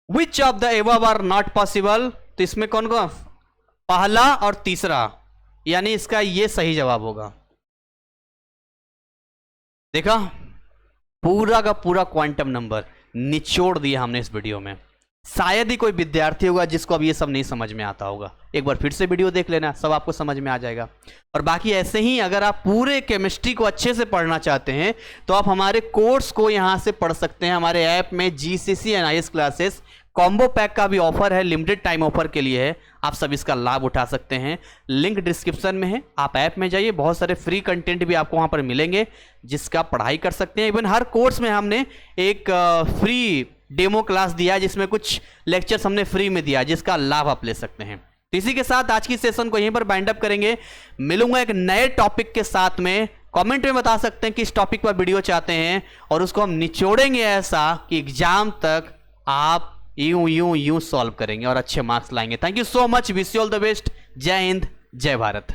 Which of the above are not possible, तो इसमें कौन कौन, पहला और तीसरा, यानी इसका ये सही जवाब होगा। देखा, पूरा का पूरा क्वांटम नंबर निचोड़ दिया हमने इस वीडियो में। शायद ही कोई विद्यार्थी होगा जिसको अब ये सब नहीं समझ में आता होगा। एक बार फिर से वीडियो देख लेना, सब आपको समझ में आ जाएगा। और बाकी ऐसे ही अगर आप पूरे केमिस्ट्री को अच्छे से पढ़ना चाहते हैं तो आप हमारे कोर्स को यहाँ से पढ़ सकते हैं। हमारे ऐप में GCC NIS classes combo pack का भी ऑफर है, लिमिटेड टाइम ऑफर के लिए है, आप सब इसका लाभ उठा सकते हैं। लिंक डिस्क्रिप्शन में है, आप ऐप में जाइए, बहुत सारे फ्री कंटेंट भी आपको वहाँ पर मिलेंगे जिसका पढ़ाई कर सकते हैं। इवन हर कोर्स में हमने एक फ्री डेमो क्लास दिया है जिसमें कुछ लेक्चर्स हमने फ्री में दिया जिसका लाभ आप ले सकते हैं। तो इसी के साथ आज की सेशन को यहीं पर बाइंड अप करेंगे। मिलूंगा एक नए टॉपिक के साथ में। कमेंट में बता सकते हैं कि इस टॉपिक पर वीडियो चाहते हैं और उसको हम निचोड़ेंगे ऐसा कि एग्जाम तक आप यूं सॉल्व करेंगे और अच्छे मार्क्स लाएंगे। Thank you so much, wish you all the best. जय हिंद, जय भारत।